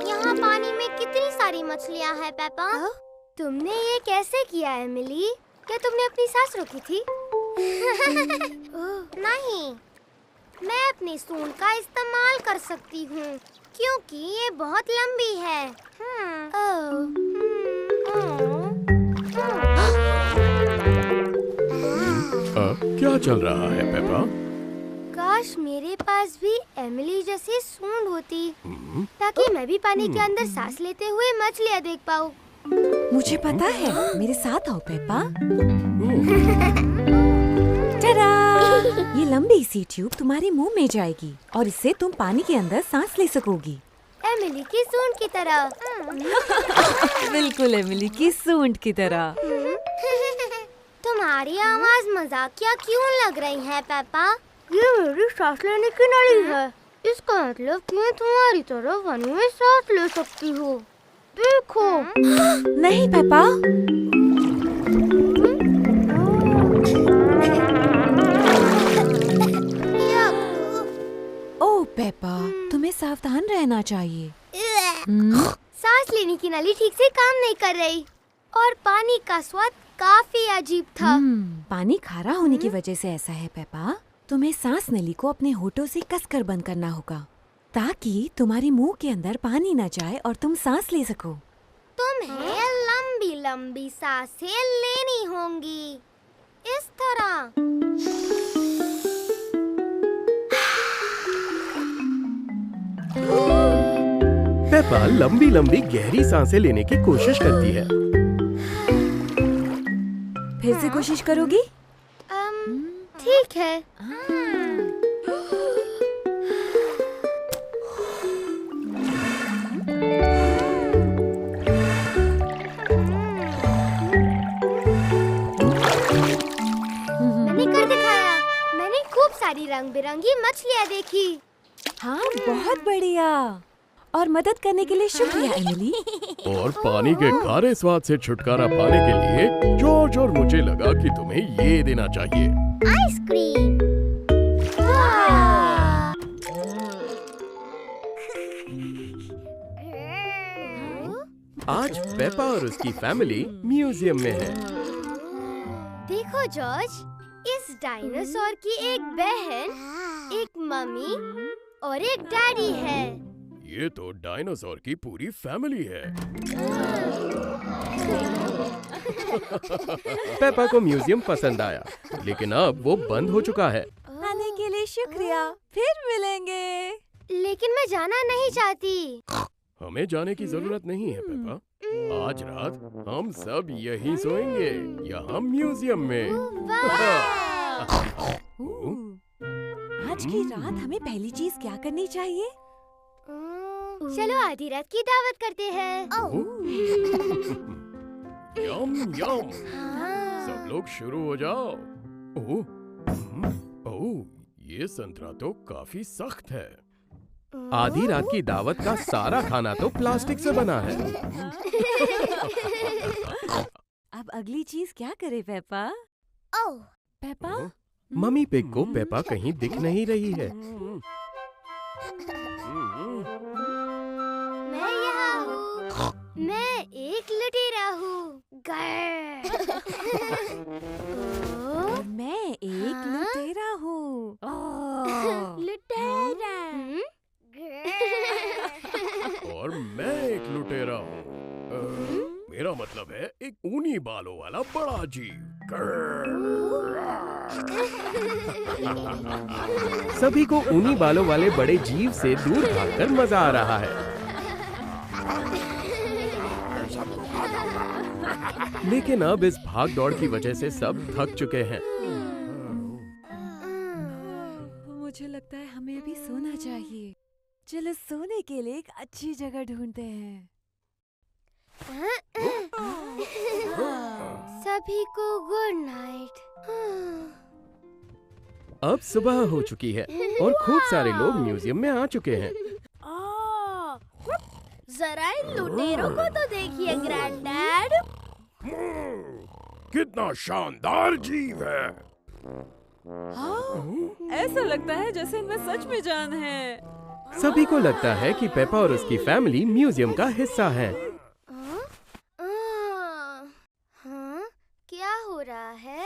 यहाँ पानी में कितनी सारी मछलियाँ हैं पेपा? तुमने ये कैसे किया एमिली? क्या तुमने अपनी सांस रोकी थी? नहीं, मैं अपनी सूंड का इस्तेमाल कर सकती हूँ क्योंकि ये बहुत लंबी है। क्या चल रहा है पेपा? काश मेरे पास भी एमिली जैसी सूंड होती ताकि मैं भी पानी के अंदर सांस लेते हुए मछलियाँ देख पाऊँ। मुझे पता है, मेरे साथ आओ पेपा। टडा! ये लंबी सी ट्यूब तुम्हारे मुंह में जाएगी और इससे तुम पानी के अंदर सांस ले सकोगी। एमिली की सूंड की तरह। बिल्कुल एमिली की सूंड की तरह। तुम्हारी आवाज मजाकिया क्यों लग रही है पेपा? ये मेरी सांस लेने की नली है। इसका मतलब मैं तुम्हारी तरह पानी में सांस ले सकती हूँ। देखो। नहीं पेपा। ओ पेपा, तुम्हें सावधान रहना चाहिए। सांस लेने की नली ठीक से काम नहीं कर रही और पानी का स्वाद काफी अजीब था। पानी खारा होने की वजह से ऐसा है पेपा। तुम्हें सांस नली को अपने होठों से कसकर बंद करना होगा ताकि तुम्हारे मुंह के अंदर पानी न जाए और तुम सांस ले सको। तुम्हें लंबी लंबी सांसें लेनी होंगी, इस तरह। पेपा लंबी लंबी गहरी सांसें लेने की कोशिश करती है। फिर से कोशिश करोगी? ठीक है। मैंने कर दिखाया। मैंने खूब सारी रंग बिरंगी मछलियाँ देखी। हाँ, बहुत बढ़िया। और मदद करने के लिए शुक्रिया एमिली। और पानी के खारे स्वाद से छुटकारा पाने के लिए जॉर्ज और मुझे लगा कि तुम्हें ये देना चाहिए। आइसक्रीम। आज पेपा और उसकी फैमिली म्यूजियम में है। देखो जॉर्ज, इस डायनासोर की एक बहन, एक मम्मी और एक डैडी है। ये तो डायनासोर की पूरी फैमिली है। पेपा को म्यूजियम पसंद आया, लेकिन अब वो बंद हो चुका है। आने के लिए शुक्रिया। फिर मिलेंगे। लेकिन मैं जाना नहीं चाहती। हमें जाने की जरूरत नहीं है पेपा। आज रात हम सब यहीं सोएंगे, यहाँ म्यूजियम में। आज की रात हमें पहली चीज क्या करनी चाहिए? चलो आधी रात की दावत करते हैं। यम यम। सब लोग शुरू हो जाओ। ओह, ये संतरा तो काफी सख्त है। आधी रात की दावत का सारा खाना तो प्लास्टिक से बना है। अब अगली चीज क्या करे पेपा? पेपा? मम्मी पिग को पेपा कहीं दिख नहीं रही है। मैं यहाँ हूँ। मैं एक लुटेरा हूँ। मैं एक लुटेरा हूँ। लुटेरा। और मैं एक लुटेरा हूँ। मेरा मतलब है एक ऊनी बालों वाला बड़ा जीव। सभी को ऊनी बालों वाले बड़े जीव से दूर भागकर मजा आ रहा है। लेकिन अब इस भाग दौड़ की वजह से सब थक चुके हैं। मुझे लगता है हमें अभी सोना चाहिए। चलो सोने के लिए एक अच्छी जगह ढूंढते हैं। सभी को गुड नाइट। अब सुबह हो चुकी है और खूब सारे लोग म्यूजियम में आ चुके हैं। जरा इन लुटेरों को तो देखिए ग्रैंडडैड। कितना शानदार जीव है। ऐसा लगता है जैसे इनमें सच में जान है। सभी को लगता है कि पेपा और उसकी फैमिली म्यूजियम का हिस्सा है। हाँ, क्या हो रहा है?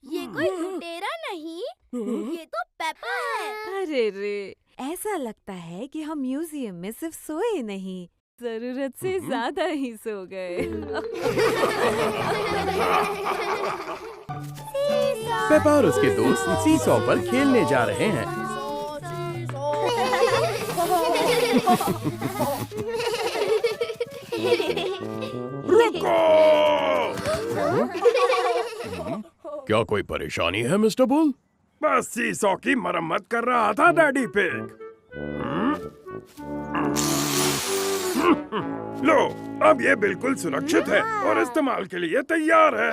ये कोई लुटेरा नहीं, ये तो पेपा है। अरे रे, ऐसा लगता है कि हम म्यूजियम में सिर्फ सोए नहीं, जरूरत से ज्यादा ही सो गए। पेपा और उसके दोस्त सीसॉ पर खेलने जा रहे हैं। क्या कोई परेशानी है मिस्टर बुल? बस सीसॉ की मरम्मत कर रहा था डैडी पिग। लो, अब ये बिल्कुल सुरक्षित है और इस्तेमाल के लिए तैयार है।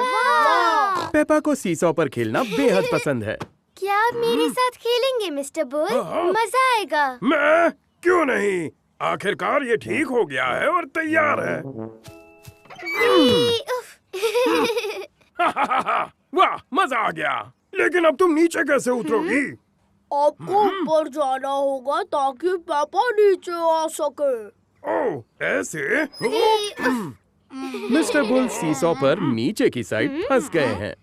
पेपा को सीसॉ पर खेलना बेहद पसंद है। क्या आप मेरे साथ खेलेंगे मिस्टर बुल? मजा आएगा। मैं क्यों नहीं, आखिरकार ये ठीक हो गया है और तैयार है। वाह, मजा आ गया। लेकिन अब तुम नीचे कैसे उतरोगी? आपको ऊपर जाना होगा ताकि पापा नीचे आ सके। ओह, ऐसे? मिस्टर बुल सीसॉ पर नीचे की साइड फंस गए हैं।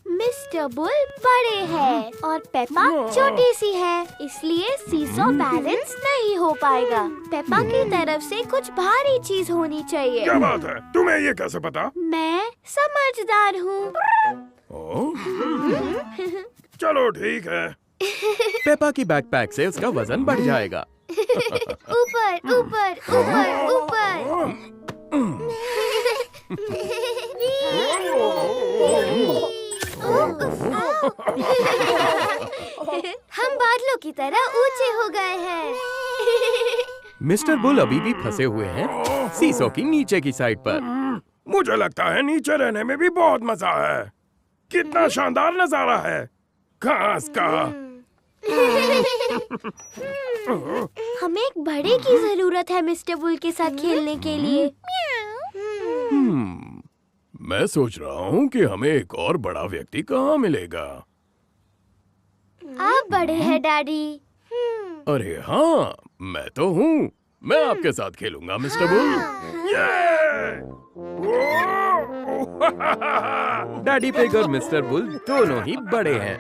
मिस्टर बुल बड़े हैं और पेपा छोटी सी है, इसलिए सीसॉ बैलेंस नहीं हो पाएगा। पेपा की तरफ से कुछ भारी चीज होनी चाहिए। क्या बात है? तुम्हें ये कैसे पता? मैं समझदार हूँ। चलो ठीक है। पेपा की बैकपैक से उसका वजन बढ़ जाएगा। ऊपर ऊपर ऊपर ऊपर। हम बादलों की तरह ऊंचे हो गए हैं। मिस्टर बुल अभी भी फंसे हुए हैं सीसॉ की नीचे की साइड पर। मुझे लगता है नीचे रहने में भी बहुत मजा है। कितना शानदार नजारा है घास का। हमें एक बड़े की जरूरत है मिस्टर बुल के साथ खेलने के लिए। मैं सोच रहा हूँ कि हमें एक और बड़ा व्यक्ति कहाँ मिलेगा। आप बड़े हैं डैडी। अरे हाँ, मैं तो हूँ। मैं आपके साथ खेलूंगा मिस्टर बुल। डैडी पिग और मिस्टर बुल दोनों ही बड़े हैं,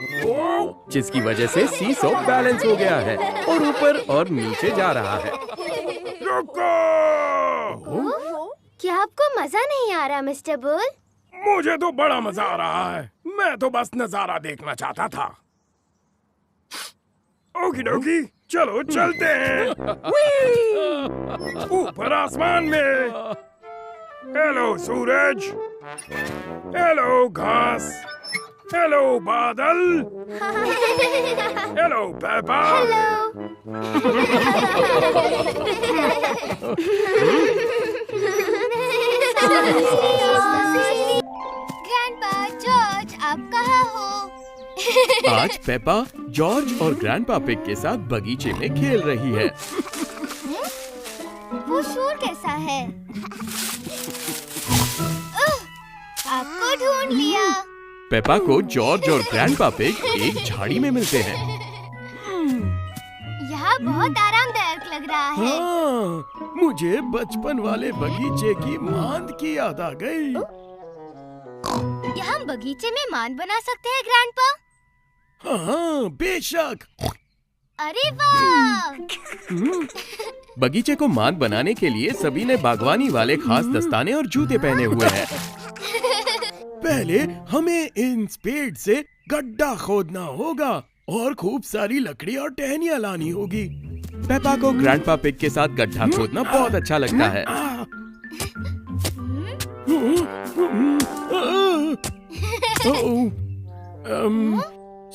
जिसकी वजह से सीसॉ बैलेंस हो गया है और ऊपर और नीचे जा रहा है। रुको! क्या आपको मजा नहीं आ रहा मिस्टर बुल? मुझे तो बड़ा मजा आ रहा है। मैं तो बस नजारा देखना चाहता था। ओकी डोकी, चलो चलते हैं। ऊपर आसमान में। हेलो सूरज, हेलो घास, हेलो बादल, हेलो पेपा। ग्रैंडपा, जॉर्ज, आप कहाँ हो? आज पेपा जॉर्ज और ग्रैंडपा पिग के साथ बगीचे में खेल रही है। वो शोर कैसा है? आपको ढूंढ लिया। पेपा को जॉर्ज और ग्रैंडपा पिग एक झाड़ी में मिलते हैं। यहाँ बहुत आरामदायक लग रहा है। हाँ, मुझे बचपन वाले बगीचे की मांद की याद आ गई। क्या हम बगीचे में मान बना सकते हैं ग्रैंडपा? हाँ, बेशक। अरे वाह! बगीचे को मांद बनाने के लिए सभी ने बागवानी वाले खास दस्ताने और जूते पहने हुए हैं। पहले हमें इन स्पेड से गड्ढा खोदना होगा और खूब सारी लकड़ी और टहनियाँ लानी होगी। पेपा को ग्रैंडपा पिग के साथ गड्ढा खोदना बहुत अच्छा लगता है।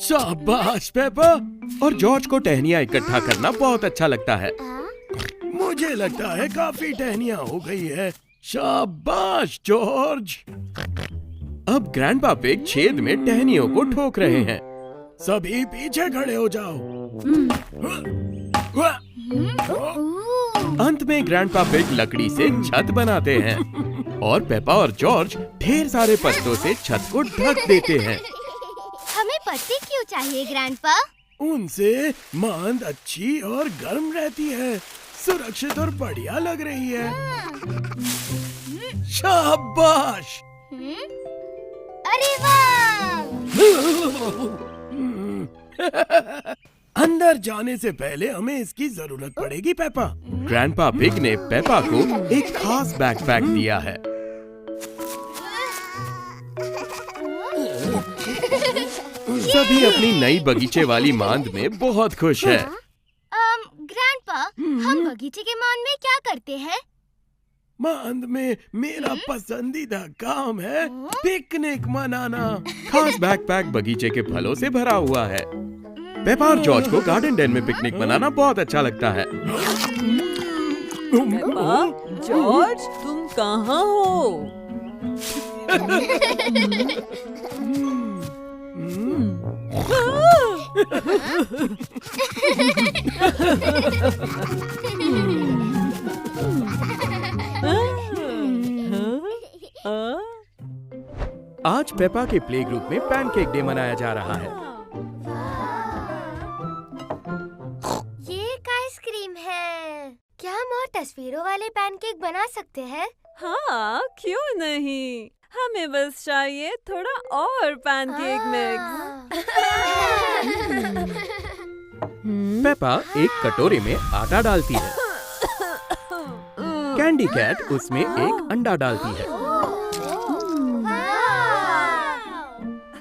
शाबाश पेपा। और जॉर्ज को टहनियाँ इकट्ठा करना बहुत अच्छा लगता है। मुझे लगता है काफी टहनियाँ हो गई है। शाबाश जॉर्ज। अब ग्रैंडपा पिग छेद में टहनियों को ठोक रहे हैं। सभी पीछे खड़े हो जाओ। अंत में ग्रैंडपा पिग लकड़ी से छत बनाते हैं और पेपा और जॉर्ज ढेर सारे पत्तों से छत को ढक देते हैं। हमें पत्ते क्यों चाहिए ग्रैंडपा? उनसे मांद अच्छी और गर्म रहती है, सुरक्षित और बढ़िया लग रही है। शाबाश! अरे वाह! अंदर जाने से पहले हमें इसकी जरूरत पड़ेगी पेपा। ग्रैंडपा पिग ने पेपा को एक खास बैकपैक दिया है। सभी अपनी नई बगीचे वाली मांद में बहुत खुश है। ग्रैंडपा, हम बगीचे के मान में क्या करते हैं? मांद में मेरा पसंदीदा काम है पिकनिक मनाना। खास बैकपैक बगीचे के फलों से भरा हुआ है। पेपा और जॉर्ज को गार्डन डेन में पिकनिक मनाना बहुत अच्छा लगता है। पेपा, जॉर्ज, तुम कहाँ हो? आज पेपा के प्ले ग्रुप में पैनकेक डे मनाया जा रहा है। ये एक आइसक्रीम है। क्या हम और तस्वीरों वाले पैनकेक बना सकते हैं? हाँ, क्यों नहीं? हमें बस चाहिए थोड़ा और पैनकेक मिक्स। पेपा एक कटोरे में आटा डालती है। कैंडी कैट उसमें एक अंडा डालती है।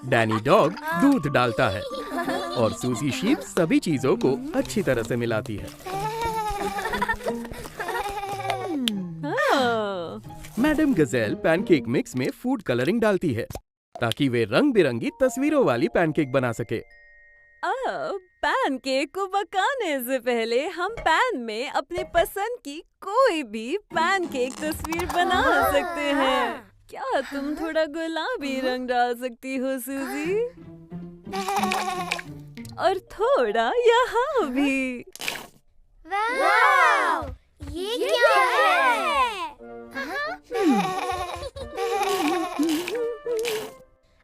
डैनी डॉग दूध डालता है और सूजी शीप सभी चीजों को अच्छी तरह से मिलाती है। मैडम गजेल पैनकेक मिक्स में फूड कलरिंग डालती है ताकि वे रंग बिरंगी तस्वीरों वाली पैनकेक बना सके। अब पैनकेक को पकाने से पहले हम पैन में अपने पसंद की कोई भी पैनकेक तस्वीर बना सकते हैं। क्या तुम थोड़ा गुलाबी रंग डाल सकती हो सूजी? और थोड़ा यहाँ भी। वाव! ये क्या है?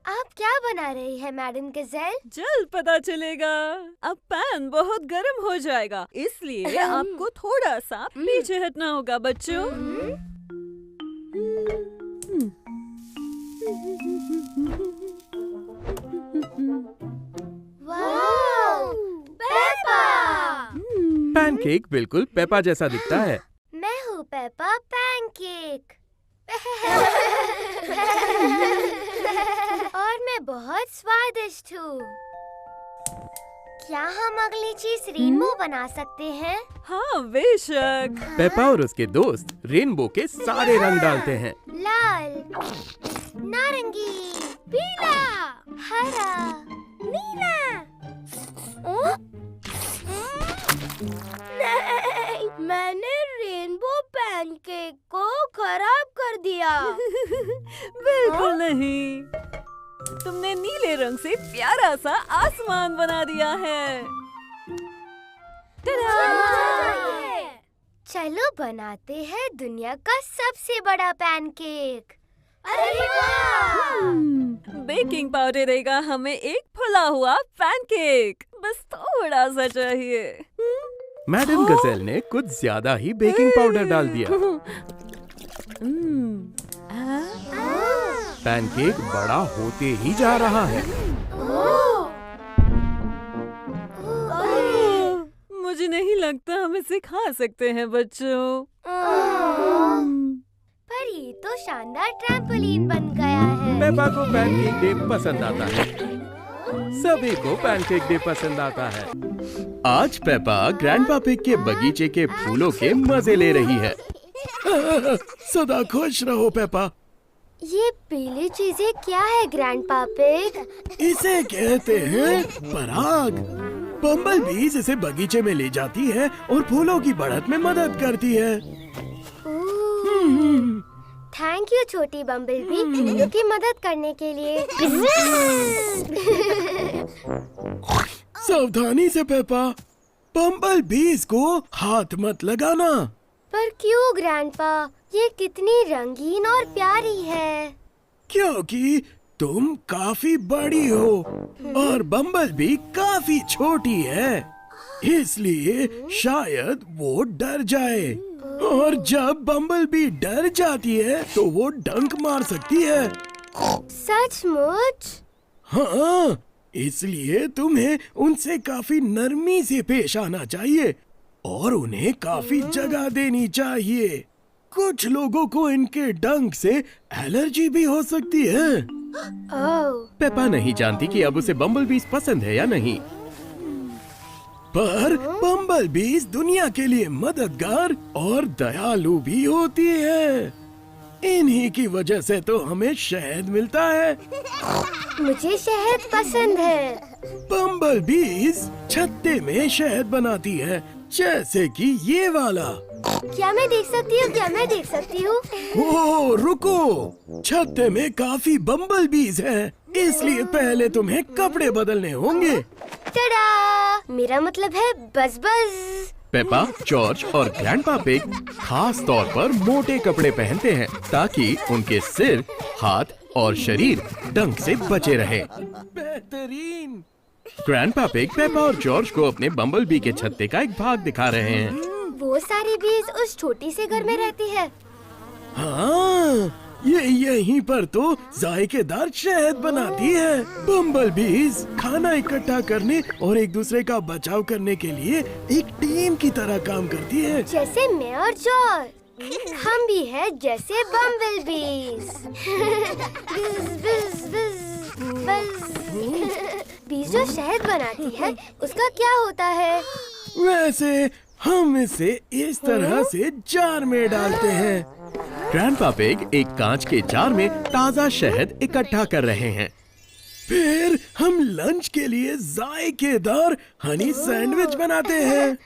आप क्या बना रही है मैडम गजेल? जल्द पता चलेगा। अब पैन बहुत गर्म हो जाएगा, इसलिए आपको थोड़ा सा पीछे हटना होगा बच्चों। वाव! पेपा! पैनकेक बिल्कुल पेपा जैसा दिखता है। मैं हूँ पेपा पैनकेक। और मैं बहुत स्वादिष्ट हूँ। क्या हम अगली चीज रेनबो बना सकते हैं? हाँ, बेशक। पेपा और उसके दोस्त रेनबो के सारे रंग डालते हैं। लाल, नारंगी, पीला, हरा, नीला। नहीं, मैंने रेनबो पैनकेक को खराब कर दिया। बिल्कुल नहीं, तुमने नीले रंग से प्यारा सा आसमान बना दिया है। चलो बनाते हैं दुनिया का सबसे बड़ा पैनकेक। अरे वाह! बेकिंग पाउडर देगा हमें एक फुला हुआ पैनकेक। बस थोड़ा सा चाहिए। मैडम गजेल ने कुछ ज्यादा ही बेकिंग पाउडर डाल दिया। पैनकेक बड़ा होते ही जा रहा है। मुझे नहीं लगता हम इसे खा सकते हैं बच्चों। पर ये तो शानदार ट्रैम्पोलिन बन गया है। पेपा को पैनकेक डे पसंद आता है। सभी को पैनकेक डे पसंद आता है। आज पेपा ग्रैंडपा पिग के बगीचे के फूलों के मजे ले रही है। सदा खुश रहो पेपा। ये पीली चीजें क्या है ग्रैंडपा पिग? इसे कहते हैं पराग। बम्बल बीज इसे बगीचे में ले जाती है और फूलों की बढ़त में मदद करती है। थैंक यू छोटी बम्बल बी फूलों की मदद करने के लिए। सावधानी से पेपा। बम्बल बीज को हाथ मत लगाना। पर क्यों ग्रैंडपा? ये कितनी रंगीन और प्यारी है। क्योंकि तुम काफी बड़ी हो और बम्बल बी काफी छोटी है, इसलिए शायद वो डर जाए। और जब बम्बल बी डर जाती है तो वो डंक मार सकती है। सचमुच? हाँ, इसलिए तुम्हें उनसे काफी नरमी से पेश आना चाहिए और उन्हें काफी जगह देनी चाहिए। कुछ लोगों को इनके डंक से एलर्जी भी हो सकती है। ओह, पेपा नहीं जानती कि अब उसे बम्बल बीज पसंद है या नहीं। पर बम्बल बीज दुनिया के लिए मददगार और दयालु भी होती है। इन्हीं की वजह से तो हमें शहद मिलता है। मुझे शहद पसंद है। बम्बल बीज छत्ते में शहद बनाती है, जैसे कि ये वाला। क्या मैं देख सकती हूँ? क्या मैं देख सकती हूँ? ओह रुको, छत्ते में काफी बम्बल बीज हैं, इसलिए पहले तुम्हें कपड़े बदलने होंगे। टडा! मेरा मतलब है बस बस। पेपा, जॉर्ज और ग्रैंडपा पिग खास तौर पर मोटे कपड़े पहनते हैं ताकि उनके सिर, हाथ और शरीर डंक से बचे रहे। बेहतरीन। ग्रैंडपा पिग पेपा और जॉर्ज को अपने बम्बल बी के छत्ते का एक भाग दिखा रहे हैं। वो सारी बीज उस छोटी से घर में रहती है। हाँ, ये यहीं पर तो जायकेदार शहद बनाती है। बम्बल बीज खाना इकट्ठा करने और एक दूसरे का बचाव करने के लिए एक टीम की तरह काम करती है। जैसे मैं और जॉर्ज, हम भी हैं जैसे बम्बल बीज। बिज, बिज, बिज। बीज जो शहद बनाती है, उसका क्या होता है? वैसे हम इसे इस तरह से जार में डालते हैं। ग्रैंडपा पिग एक कांच के जार में ताज़ा शहद इकट्ठा कर रहे हैं। फिर हम लंच के लिए जायकेदार हनी सैंडविच बनाते हैं।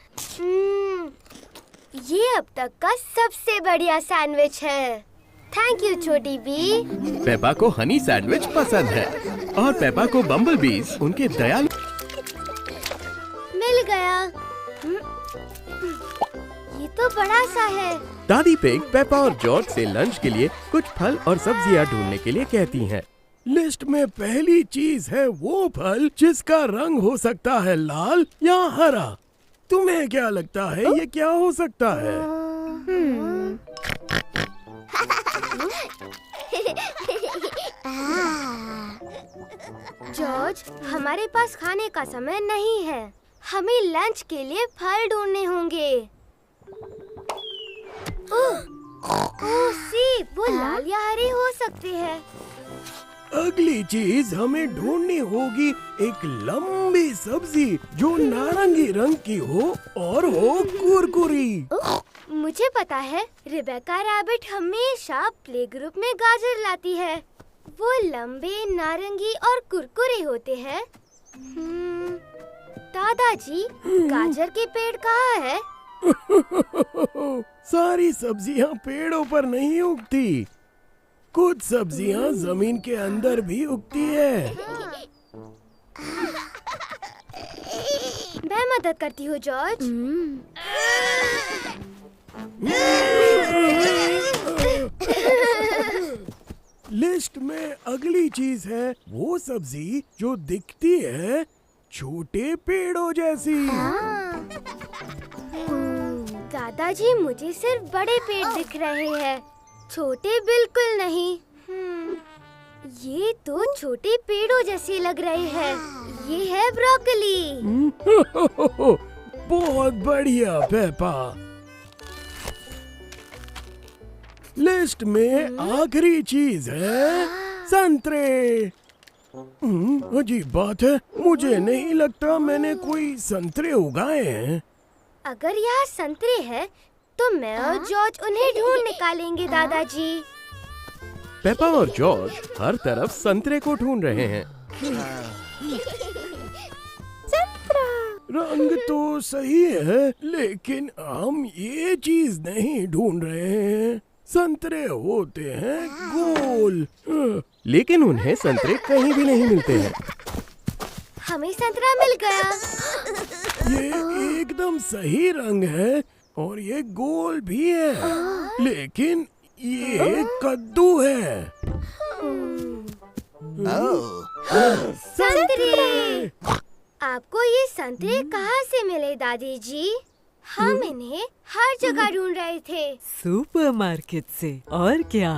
ये अब तक का सबसे बढ़िया सैंडविच है। थैंक यू छोटी बी। पेपा को हनी सैंडविच पसंद है और पेपा को बम्बल बीज उनके दयालु। मिल गया। ये तो बड़ा सा है। दादी पिग पेपा और जॉर्ज से लंच के लिए कुछ फल और सब्जियां ढूंढने के लिए कहती हैं। लिस्ट में पहली चीज है वो फल जिसका रंग हो सकता है लाल या हरा। तुम्हें क्या लगता है ये क्या हो सकता है? जॉर्ज, हमारे पास खाने का समय नहीं है। हमें लंच के लिए फल ढूंढने होंगे। ओह सी, वो लाल या हरे हो सकते हैं। अगली चीज हमें ढूंढनी होगी एक लंबी सब्जी जो नारंगी रंग की हो और हो कुरकुरी। मुझे पता है, रिबेका रैबिट हमेशा प्ले ग्रुप में गाजर लाती है। वो लंबे, नारंगी और कुरकुरे होते हैं। दादाजी, गाजर के पेड़ कहाँ है? सारी सब्जियां पेड़ों पर नहीं उगती, कुछ सब्जियां जमीन के अंदर भी उगती है। मैं मदद करती हूँ जॉर्ज। लिस्ट में अगली चीज है वो सब्जी जो दिखती है छोटे पेड़ों जैसी। दादाजी, मुझे सिर्फ बड़े पेड़ दिख रहे हैं, छोटे बिल्कुल नहीं। ये तो छोटे पेड़ों जैसे लग रहे हैं। ये है ब्रोकली। बहुत बढ़िया पेपा। लिस्ट में आखिरी चीज है संतरे। अजीब बात है, मुझे नहीं लगता मैंने कोई संतरे उगाए हैं। अगर यहाँ संतरे हैं, तो मैं और जॉर्ज उन्हें ढूंढ निकालेंगे दादाजी। पेपा और जॉर्ज हर तरफ संतरे को ढूंढ रहे हैं। रंग तो सही है, लेकिन हम ये चीज नहीं ढूंढ रहे हैं। संतरे होते हैं गोल। लेकिन उन्हें संतरे कहीं भी नहीं मिलते हैं। हमें संतरा मिल गया। ये एकदम सही रंग है और ये गोल भी है, लेकिन ये कद्दू है। संतरे! आपको ये संतरे कहाँ से मिले दादी जी? हम इन्हें हर जगह ढूंढ रहे थे। सुपरमार्केट से, और क्या।